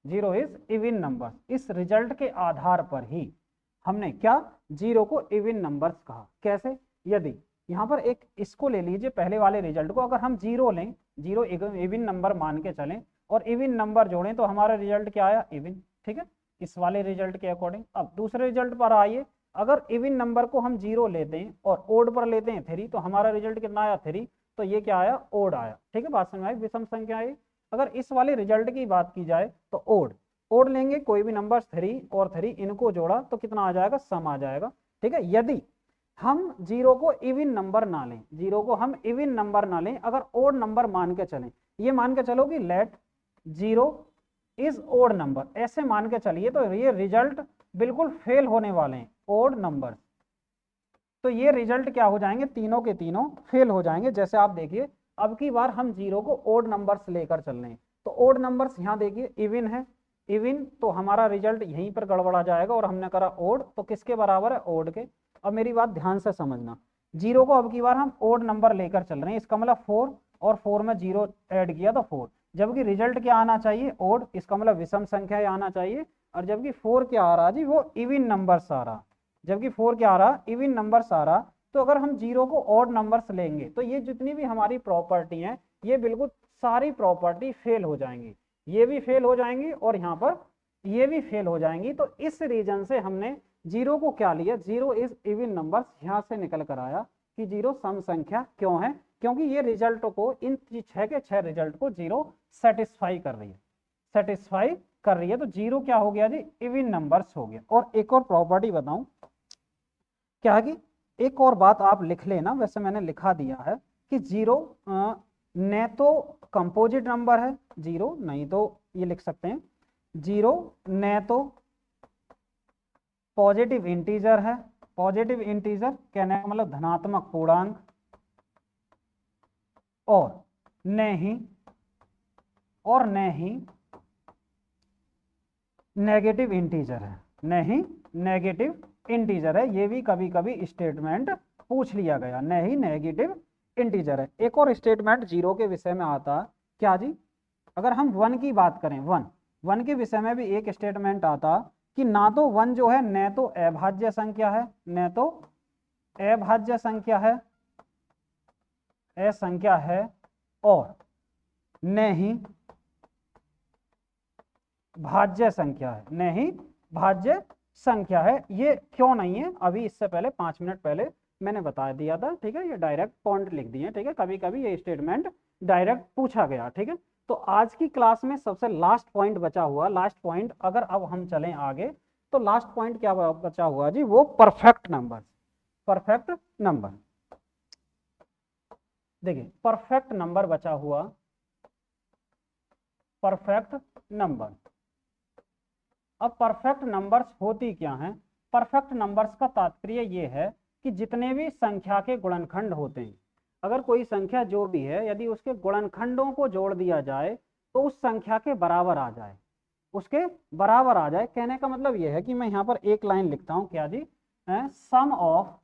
0 is even numbers. इस रिजल्ट के आधार पर ही हमने क्या, 0 को इवन नंबर्स कहा। कैसे, यदि यहाँ पर एक इसको ले लीजिए, पहले वाले रिजल्ट को, अगर हम 0 लें, 0 इवन नंबर मान के चलें और इवन नंबर जोड़ें तो हमारा रिजल्ट क्या आया, इवन, ठीक है, इस वाले रिजल्ट के अकॉर्डिंग। अब दूसरे रिजल्ट पर आइए, अगर इवन नंबर को हम 0 लेते हैं और ओड पर लेते हैं 3, तो हमारा रिजल्ट कितना आया, 3, तो ये क्या आया, ओड आया, ठीक है, बात समझ में आई, विषम संख्या आई। अगर इस वाले रिजल्ट की बात की जाए तो ओड, ओड लेंगे, कोई भी नंबर 3 और 3 इनको जोड़ा तो कितना आ जाएगा, सम आ जाएगा, ठीक है। यदि हम 0 को इवन नंबर ना लें, 0 को हम इवन नंबर ना लें, अगर ओड नंबर मान के चलें, ये मान के चलो कि लेट 0 इज ओड नंबर, ऐसे मान के चलिए, तो ये रिजल्ट बिल्कुल फेल होने वाले हैं, ओड नंबर, तो ये रिजल्ट क्या हो जाएंगे, तीनों के तीनों फेल हो जाएंगे। जैसे आप देखिए, अब की बार हम 0 को ओड नंबर्स लेकर चल रहे हैं, तो ओड नंबर्स यहाँ देखिए इवन है, इवन, तो हमारा रिजल्ट यहीं पर गड़बड़ा जाएगा, और हमने करा ओड, तो किसके बराबर है, ओड के। अब मेरी बात ध्यान से समझना, 0 को अब की बार हम ओड नंबर लेकर चल रहे हैं, इसका मतलब 4, और 4 में 0 ऐड किया तो 4, जबकि रिजल्ट क्या आना चाहिए, ओड, इसका मतलब विषम संख्या आना चाहिए, और जबकि 4 क्या आ रहा जी, वो इवन नंबर्स आ रहा, जबकि 4 क्या आ रहा, इवन नंबर्स आ रहा। तो अगर हम 0 को ऑड नंबर्स लेंगे तो ये जितनी भी हमारी प्रॉपर्टी हैं, ये बिल्कुल सारी प्रॉपर्टी फेल हो जाएंगी, ये भी फेल हो जाएंगी और यहाँ पर ये भी फेल हो जाएंगी। तो इस रीजन से हमने 0 को क्या लिया, 0 इज इवन नंबर्स, यहाँ से निकल कर आया कि 0 सम संख्या क्यों है, क्योंकि ये रिजल्ट को, इन 6 के 6 रिजल्ट को 0 सेटिस्फाई कर रही है, सेटिस्फाई कर रही है। तो 0 क्या हो गया जी, इवन नंबर्स हो गया। और एक और प्रॉपर्टी बताऊं क्या है, कि एक और बात आप लिख लेना, वैसे मैंने लिखा दिया है कि 0 न तो कंपोजिट नंबर है, 0 नहीं तो ये लिख सकते हैं 0 न तो पॉजिटिव इंटीजर है, पॉजिटिव इंटीजर कहने का मतलब धनात्मक पूर्णांक, और न ही नेगेटिव इंटीजर है, नहीं नेगेटिव इंटीजर है। ये भी कभी कभी स्टेटमेंट पूछ लिया गया, नहीं नेगेटिव इंटीजर है। एक और स्टेटमेंट 0 के विषय में आता क्या जी, अगर हम 1 की बात करें, 1 के विषय में भी एक स्टेटमेंट आता कि ना तो 1 जो है न तो अभाज्य संख्या है, न तो अभाज्य संख्या है, असंख्या है, और न ही भाज्य संख्या है, न ही भाज्य संख्या है। ये क्यों नहीं है, अभी इससे पहले 5 मिनट पहले मैंने बता दिया था, ठीक है, ये डायरेक्ट पॉइंट लिख दिए, ठीक है, कभी कभी ये स्टेटमेंट डायरेक्ट पूछा गया, ठीक है। तो आज की क्लास में सबसे लास्ट पॉइंट बचा हुआ, लास्ट पॉइंट अगर अब हम चलें आगे तो लास्ट पॉइंट क्या बचा हुआ जी, वो परफेक्ट नंबर, परफेक्ट नंबर। देखिए परफेक्ट नंबर बचा हुआ, परफेक्ट नंबर। अब परफेक्ट नंबर्स होती क्या हैं? परफेक्ट नंबर्स का तात्पर्य ये है कि जितने भी संख्या के गुणनखंड होते हैं, अगर कोई संख्या जो भी है यदि उसके गुणनखंडों को जोड़ दिया जाए तो उस संख्या के बराबर आ जाए, उसके बराबर आ जाए। कहने का मतलब यह है कि मैं यहाँ पर एक लाइन लिखता हूँ, क्या जी, sum of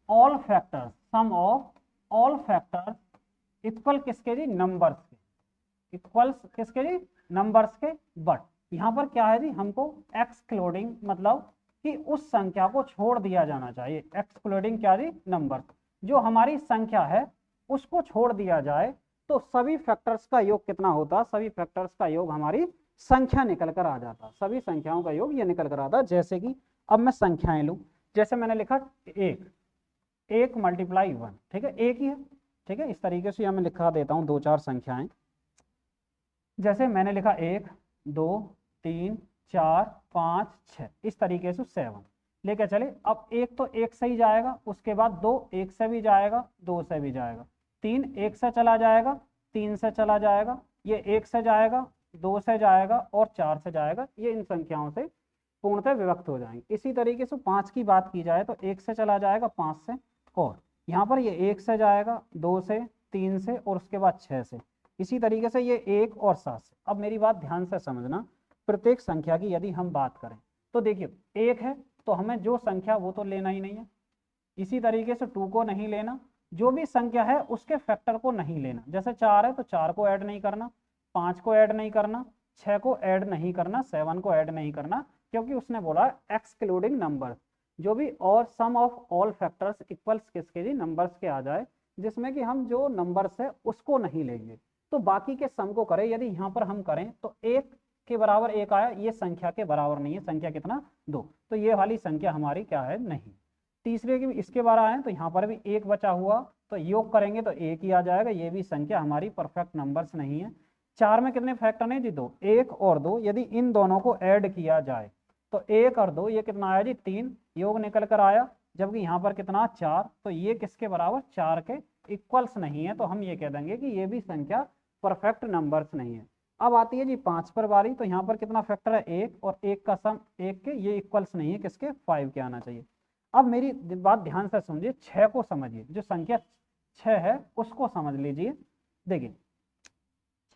all factors, sum of all factors equal किसके जी? नंबर्स के, इक्वल्स किसके जी? नंबर्स के। बट यहाँ पर क्या है जी, हमको एक्सक्लूडिंग, मतलब कि उस संख्या को छोड़ दिया जाना चाहिए। एक्सक्लूडिंग क्या जी? नंबर। जो हमारी संख्या है उसको छोड़ दिया जाए तो सभी फैक्टर्स का योग कितना होता? सभी फैक्टर्स का योग हमारी संख्या निकल कर आ जाता, सभी संख्याओं का योग ये निकल कर आता। जैसे कि अब मैं संख्याएं लूं, जैसे मैंने लिखा एक, एक मल्टीप्लाई वन, ठीक है, एक ही है, ठीक है। इस तरीके से मैं लिखा देता हूँ दो चार संख्याएं, जैसे मैंने लिखा एक, दो, तीन, चार, पाँच, छः, इस तरीके से 7 लेके चले। अब एक तो एक से ही जाएगा, उसके बाद दो एक से भी जाएगा, दो से भी जाएगा, तीन एक से चला जाएगा, तीन से चला जाएगा, ये एक से जाएगा, दो से जाएगा और चार से जाएगा। ये इन संख्याओं से पूर्णतः विभक्त हो जाएंगे। इसी तरीके से पाँच की बात की जाए तो एक से चला जाएगा, पाँच से, और यहाँ पर ये एक से जाएगा, दो से, तीन से और उसके बाद छः से। इसी तरीके से ये एक और सात से। अब मेरी बात ध्यान से समझना, प्रत्येक संख्या की यदि हम बात करें तो देखिए एक है तो हमें जो संख्या वो तो लेना ही नहीं है, इसी तरीके से टू को नहीं लेना, जो भी संख्या है उसके फैक्टर को नहीं लेना। जैसे चार है तो चार को ऐड नहीं करना, पाँच को ऐड नहीं करना, छः को ऐड नहीं करना, 7 को ऐड नहीं करना, क्योंकि उसने बोला एक्सक्लूडिंग नंबर। जो भी और सम ऑफ ऑल फैक्टर्स इक्वल्स किसके जी? नंबर्स के आ जाए, जिसमें कि हम जो नंबर्स है उसको नहीं लेंगे तो बाकी के सम को करें। यदि यहाँ पर हम करें तो एक के बराबर एक आया, ये संख्या के बराबर नहीं है, संख्या कितना? दो, तो ये वाली संख्या हमारी क्या है? नहीं। तीसरे की इसके बारे आए तो यहाँ पर भी एक बचा हुआ, तो योग करेंगे तो एक ही आ जाएगा, ये भी संख्या हमारी परफेक्ट नंबर्स नहीं है। चार में कितने फैक्टर हैं जी? दो, एक और दो, यदि इन दोनों को ऐड किया जाए तो एक और दो, ये कितना आया जी? तीन, योग निकल कर आया। जबकि यहाँ पर कितना? चार, तो ये किसके बराबर? चार के इक्वल्स नहीं है, तो हम ये कह देंगे कि ये भी संख्या परफेक्ट नंबर्स नहीं है। अब आती है जी पांच पर बारी, तो यहाँ पर कितना फैक्टर है? एक, और एक का सम एक के, ये इक्वल्स नहीं है, किसके? 5 के आना चाहिए। अब मेरी बात ध्यान से समझिए, 6 को समझिए, जो संख्या 6 है उसको समझ लीजिए। देखिए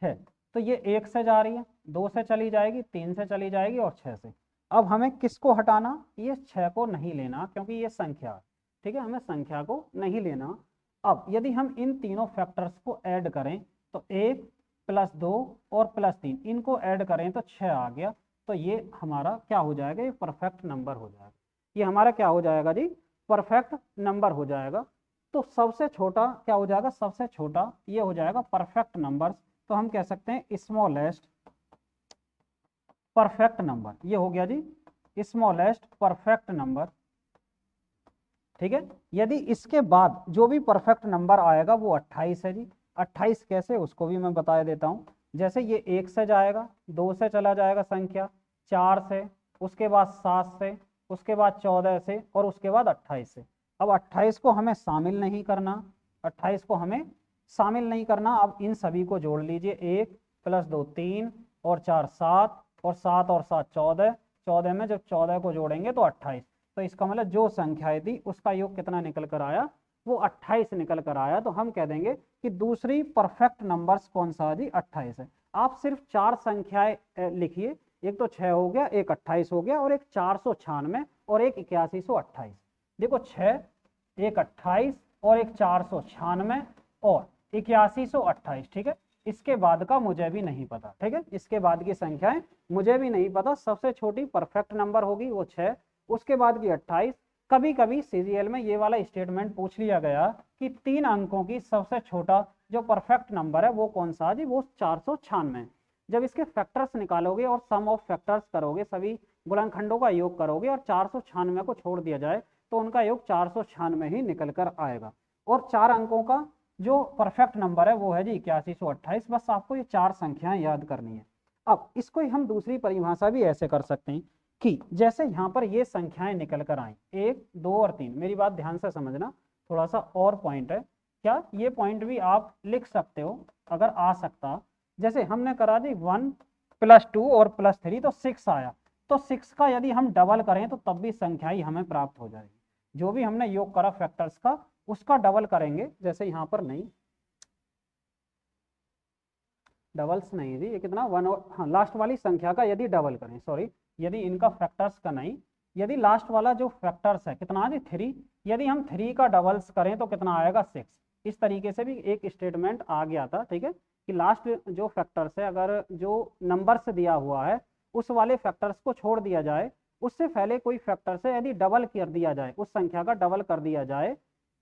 6, तो ये एक से जा रही है, दो से चली जाएगी, तीन से चली जाएगी और 6 से। अब हमें किसको हटाना? ये 6 को नहीं लेना, क्योंकि ये संख्या, ठीक है, हमें संख्या को नहीं लेना। अब यदि हम इन तीनों फैक्टर्स को ऐड करें तो एक प्लस दो और प्लस तीन, इनको ऐड करें तो 6 आ गया, तो ये हमारा क्या हो जाएगा? ये परफेक्ट नंबर हो जाएगा। ये हमारा क्या हो जाएगा जी? परफेक्ट नंबर हो जाएगा। तो सबसे छोटा क्या हो जाएगा? सबसे छोटा ये हो जाएगा परफेक्ट नंबर। तो हम कह सकते हैं स्मॉलेस्ट परफेक्ट नंबर, ये हो गया जी स्मॉलेस्ट परफेक्ट नंबर, ठीक है। यदि इसके बाद जो भी परफेक्ट नंबर आएगा वो 28 है जी। 28 कैसे, उसको भी मैं बता देता हूँ। जैसे ये एक से जाएगा, दो से चला जाएगा संख्या, चार से, उसके बाद 7 से, उसके बाद 14 से और उसके बाद 28 से। अब 28 को हमें शामिल नहीं करना, 28 को हमें शामिल नहीं करना। अब इन सभी को जोड़ लीजिए, एक प्लस दो तीन और चार सात, और सात और सात 14, 14 में जब 14 को जोड़ेंगे तो 28। तो इसका मतलब जो संख्या थी उसका योग कितना निकल कर आया? वो 28 निकल कर आया। तो हम कह देंगे कि दूसरी परफेक्ट नंबर्स कौन सा है जी? 28 है। आप सिर्फ चार संख्याएं लिखिए, एक तो 6 हो गया, एक 28 हो गया, और एक 496 और एक 8128। देखो 6, एक 28 और एक 496 और 8128, ठीक है। इसके बाद का मुझे भी नहीं पता, ठीक है, इसके बाद की संख्याएं मुझे भी नहीं पता। सबसे छोटी परफेक्ट नंबर होगी वो 6, उसके बाद की 28। कभी कभी सीजीएल में ये वाला स्टेटमेंट पूछ लिया गया कि 3 अंकों की सबसे छोटा जो परफेक्ट नंबर है वो कौन सा जी? वो 496। जब इसके फैक्टर्स निकालोगे और सम ऑफ फैक्टर्स करोगे, सभी गुणनखंडों का योग करोगे और 496 को छोड़ दिया जाए तो उनका योग 496 ही निकल कर आएगा। और 4 अंकों का जो परफेक्ट नंबर है वो है जी 8128। बस आपको ये 4 संख्याएं याद करनी है। अब इसको हम दूसरी परिभाषा भी ऐसे कर सकते हैं कि जैसे यहाँ पर ये संख्याएं निकल कर आई, 1, 2 और 3। मेरी बात ध्यान से समझना, थोड़ा सा और पॉइंट है। क्या ये पॉइंट भी आप लिख सकते हो अगर आ सकता, जैसे हमने करा दी 1 + 2 और +3 तो 6 आया, तो 6 का यदि हम डबल करें तो तब भी संख्या ही हमें प्राप्त हो जाएगी। जो भी हमने योग करा फैक्टर्स का उसका डबल करेंगे, जैसे यहाँ पर नहीं डबल्स नहीं जी, ये कितना 1 और हाँ लास्ट वाली संख्या का यदि डबल करें, सॉरी यदि इनका फैक्टर्स का नहीं, यदि लास्ट वाला जो फैक्टर्स है कितना जी 3, यदि हम 3 का डबल्स करें तो कितना आएगा 6। इस तरीके से भी एक स्टेटमेंट आ गया था, ठीक है, कि लास्ट जो फैक्टर्स है अगर जो नंबर से दिया हुआ है उस वाले फैक्टर्स को छोड़ दिया जाए, उससे पहले कोई फैक्टर से यदि डबल कर दिया जाए, उस संख्या का डबल कर दिया जाए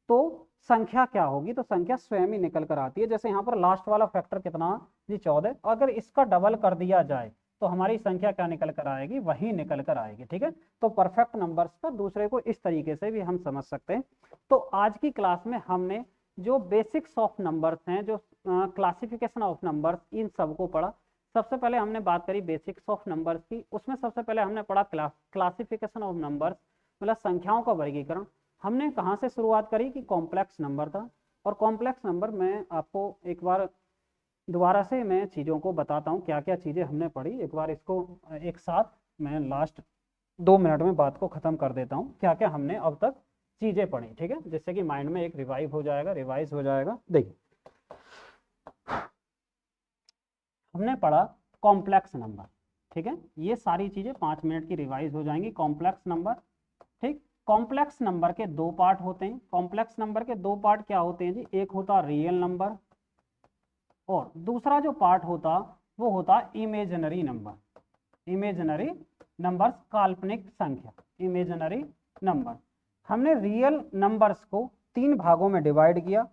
तो संख्या क्या होगी, तो संख्या स्वयं ही निकल कर आती है। जैसे यहाँ पर लास्ट वाला फैक्टर कितना जी 14, अगर इसका डबल कर दिया जाए तो हमारी संख्या क्या निकल कर आएगी, वही निकल कर आएगी, ठीक है। तो परफेक्ट नंबर्स का दूसरे को इस तरीके से भी हम समझ सकते हैं। तो आज की क्लास में हमने जो बेसिक्स ऑफ नंबर्स हैं, जो क्लासिफिकेशन ऑफ नंबर्स, इन सबको पढ़ा। सबसे पहले हमने बात करी बेसिक्स ऑफ नंबर्स की, उसमें सबसे पहले हमने पढ़ा क्लासिफिकेशन ऑफ नंबर्स, मतलब संख्याओं का वर्गीकरण। हमने कहाँ से शुरुआत करी कि कॉम्प्लेक्स नंबर था, और कॉम्प्लेक्स नंबर में आपको एक बार दोबारा से मैं चीज़ों को बताता हूँ क्या क्या चीज़ें हमने पढ़ी। एक बार इसको एक साथ मैं लास्ट 2 मिनट में बात को ख़त्म कर देता हूँ, क्या क्या हमने अब तक चीज़ें पढ़ी, ठीक है, जिससे कि माइंड में एक रिवाइज हो जाएगा। देखिए हमने पढ़ा कॉम्प्लेक्स नंबर, ठीक है, ये सारी चीज़ें 5 मिनट की रिवाइज हो जाएंगी। कॉम्प्लेक्स नंबर, ठीक, कॉम्प्लेक्स नंबर के 2 पार्ट होते हैं। कॉम्प्लेक्स नंबर के 2 पार्ट क्या होते हैं जी, एक होता रियल नंबर और दूसरा जो पार्ट होता वो होता इमेजिनरी नंबर। इमेजिनरी नंबर्स, काल्पनिक संख्या, इमेजिनरी नंबर। हमने रियल नंबर्स को 3 भागों में डिवाइड किया,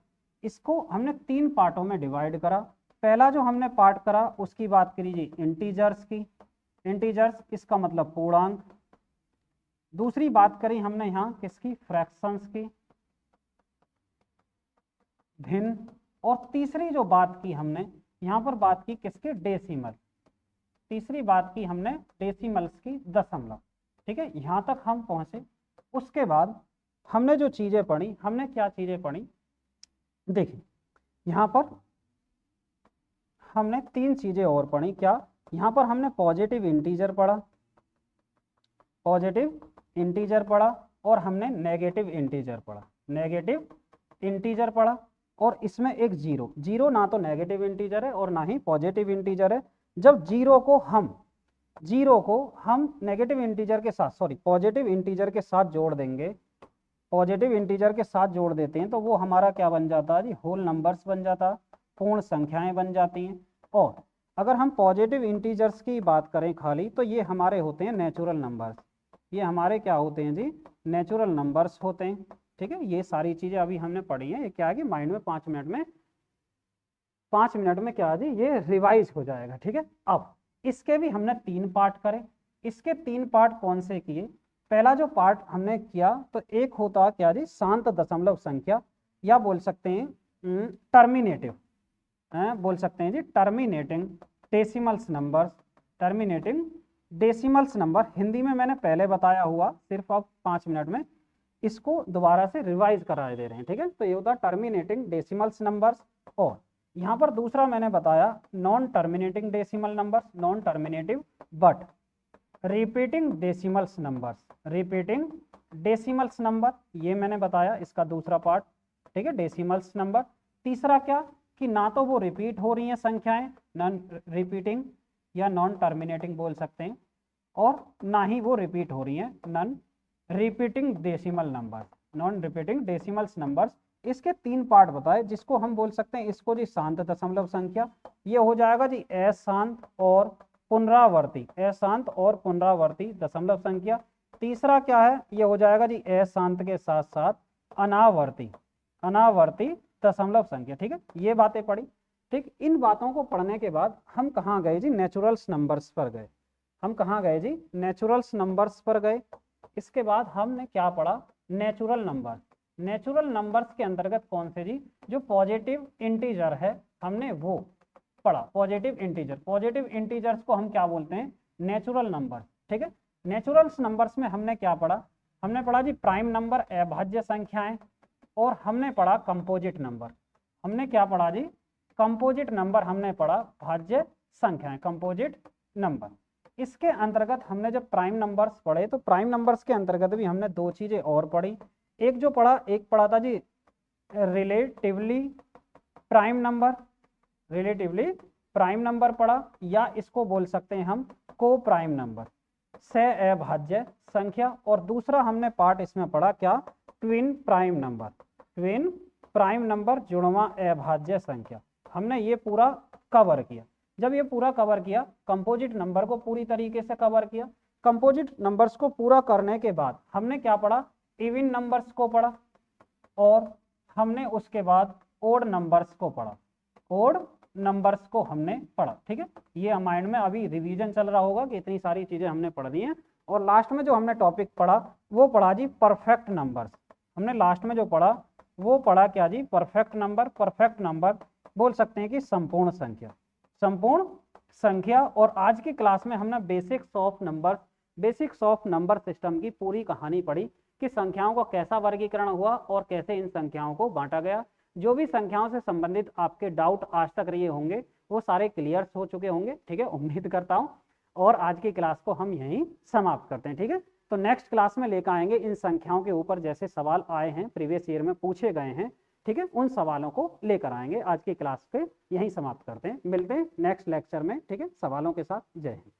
इसको हमने 3 पार्टों में डिवाइड करा। पहला जो हमने पार्ट करा उसकी बात करी जी इंटीजर्स की, इंटीजर्स इसका मतलब पूर्णांक। दूसरी बात करी हमने यहाँ किसकी, फ्रैक्शंस की, भिन्न। और तीसरी जो बात की हमने यहाँ पर बात की किसके, डेसिमल। तीसरी बात की हमने डेसिमल्स की, दशमलव, ठीक है, यहाँ तक हम पहुंचे। उसके बाद हमने जो चीजें पढ़ी, हमने क्या चीजें पढ़ी, देखिए यहाँ पर हमने 3 चीजें और पढ़ी। क्या, यहाँ पर हमने पॉजिटिव इंटीजर पढ़ा, पॉजिटिव इंटीजर पढ़ा, और हमने नेगेटिव इंटीजर पढ़ा, नेगेटिव इंटीजर पढ़ा। और इसमें एक जीरो, जीरो ना तो नेगेटिव इंटीजर है और ना ही पॉजिटिव इंटीजर है। जब जीरो को हम नेगेटिव इंटीजर के साथ, सॉरी पॉजिटिव इंटीजर के साथ जोड़ देंगे, पॉजिटिव इंटीजर के साथ जोड़ देते हैं तो वो हमारा क्या बन जाता है जी, होल नंबर्स बन जाता, पूर्ण संख्याएं बन जाती हैं। और अगर हम पॉजिटिव इंटीजर्स की बात करें खाली, तो ये हमारे होते हैं नेचुरल नंबर्स, ये हमारे क्या होते हैं जी, नेचुरल नंबर्स होते हैं, ठीक है। ये सारी चीज़ें अभी हमने पढ़ी हैं, ये क्या है कि माइंड में 5 मिनट में क्या है जी, ये रिवाइज हो जाएगा, ठीक है। अब इसके भी हमने 3 पार्ट करे। इसके 3 पार्ट कौन से किए, पहला जो पार्ट हमने किया तो एक होता क्या जी, शांत दशमलव संख्या, या बोल सकते हैं टर्मिनेटिव, बोल सकते हैं जी terminating decimals numbers, terminating decimals number. Hindi में मैंने पहले बताया हुआ, सिर्फ अब 5 मिनट में इसको दोबारा से रिवाइज करा दे रहे हैं, ठीक है। तो ये होता टर्मिनेटिंग डेसिमल्स नंबर्स। और यहाँ पर दूसरा मैंने बताया non terminating decimal numbers, non terminative but repeating decimals numbers, repeating decimals number, ये मैंने बताया इसका दूसरा पार्ट, ठीक है, डेसिमल्स नंबर। तीसरा क्या, कि ना तो वो रिपीट हो रही हैं संख्याएं, नॉन रिपीटिंग या नॉन टर्मिनेटिंग बोल सकते हैं, और ना ही वो रिपीट हो रही हैं, non repeating decimal number, non repeating decimals numbers. इसके 3 पार्ट बताए, जिसको हम बोल सकते हैं इसको जी शांत दशमलव संख्या, ये हो जाएगा जी अशांत और पुनरावर्ती, अशांत और पुनरावर्ती दशमलव संख्या। तीसरा क्या है, ये हो जाएगा जी अशांत के साथ साथ अनावर्ती, अनावर्ती दशमलव संख्या, ठीक है। ये बातें पढ़ी, ठीक। इन बातों को पढ़ने के बाद हम कहाँ गए जी, नेचुरल्स नंबर्स पर गए। हम कहाँ गए जी, नेचुरल्स नंबर्स पर गए। इसके बाद हमने क्या पढ़ा, नेचुरल नंबर। नेचुरल नंबर्स के अंतर्गत कौन से जी, जो पॉजिटिव इंटीजर है हमने वो पढ़ा, पॉजिटिव इंटीजर। पॉजिटिव इंटीजर्स को हम क्या बोलते हैं, नेचुरल नंबर, ठीक है। नेचुरल्स नंबर्स में हमने क्या पढ़ा, हमने पढ़ा जी प्राइम नंबर, अभाज्य संख्याएं, और हमने पढ़ा कंपोजिट नंबर। हमने क्या पढ़ा जी? कंपोजिट नंबर हमने पढ़ा, भाज्य संख्याएं, कंपोजिट नंबर। इसके अंतर्गत हमने जब प्राइम नंबर्स पढ़े तो प्राइम नंबर्स के अंतर्गत भी हमने दो चीजें और पढ़ी। एक पढ़ा था जी relatively prime number, relatively prime number पढ़ा, या इसको बोल सकते हैं हम को प्राइम नंबर, सह अभाज्य संख्या। और दूसरा हमने पार्ट इसमें पढ़ा क्या? Twin prime number, twin prime number जुड़वा अभाज्य संख्या। हमने ये पूरा कवर किया। जब ये पूरा कवर किया, कंपोजिट नंबर को पूरी तरीके से कवर किया। कंपोजिट नंबर्स को पूरा करने के बाद हमने क्या पढ़ा? इवन नंबर्स को पढ़ा, और हमने उसके बाद ओड नंबर्स को पढ़ा, ओड नंबर्स को हमने पढ़ा। ठीक है, ये माइंड में अभी रिवीजन चल रहा होगा कि इतनी सारी चीजें हमने पढ़ दी हैं। और लास्ट में जो हमने टॉपिक पढ़ा वो पढ़ा जी परफेक्ट नंबर्स। हमने लास्ट में जो पढ़ा वो पढ़ा क्या जी? Perfect number. परफेक्ट नंबर बोल सकते हैं कि संपूर्ण संख्या, संपूर्ण संख्या। और आज की क्लास में हमने basics of number, basics of number system की पूरी कहानी पढ़ी कि संख्याओं का कैसा वर्गीकरण हुआ और कैसे इन संख्याओं को बांटा गया। जो भी संख्याओं से संबंधित आपके डाउट आज तक रहे होंगे वो सारे क्लियर हो चुके होंगे। ठीक है, उम्मीद करता हूँ। और आज की क्लास को हम यहीं समाप्त करते हैं। ठीक है, तो नेक्स्ट क्लास में लेकर आएंगे इन संख्याओं के ऊपर जैसे सवाल आए हैं, प्रीवियस ईयर में पूछे गए हैं। ठीक है, उन सवालों को लेकर आएंगे। आज की क्लास पे यहीं समाप्त करते हैं, मिलते हैं नेक्स्ट लेक्चर में। ठीक है, सवालों के साथ। जय हिंद।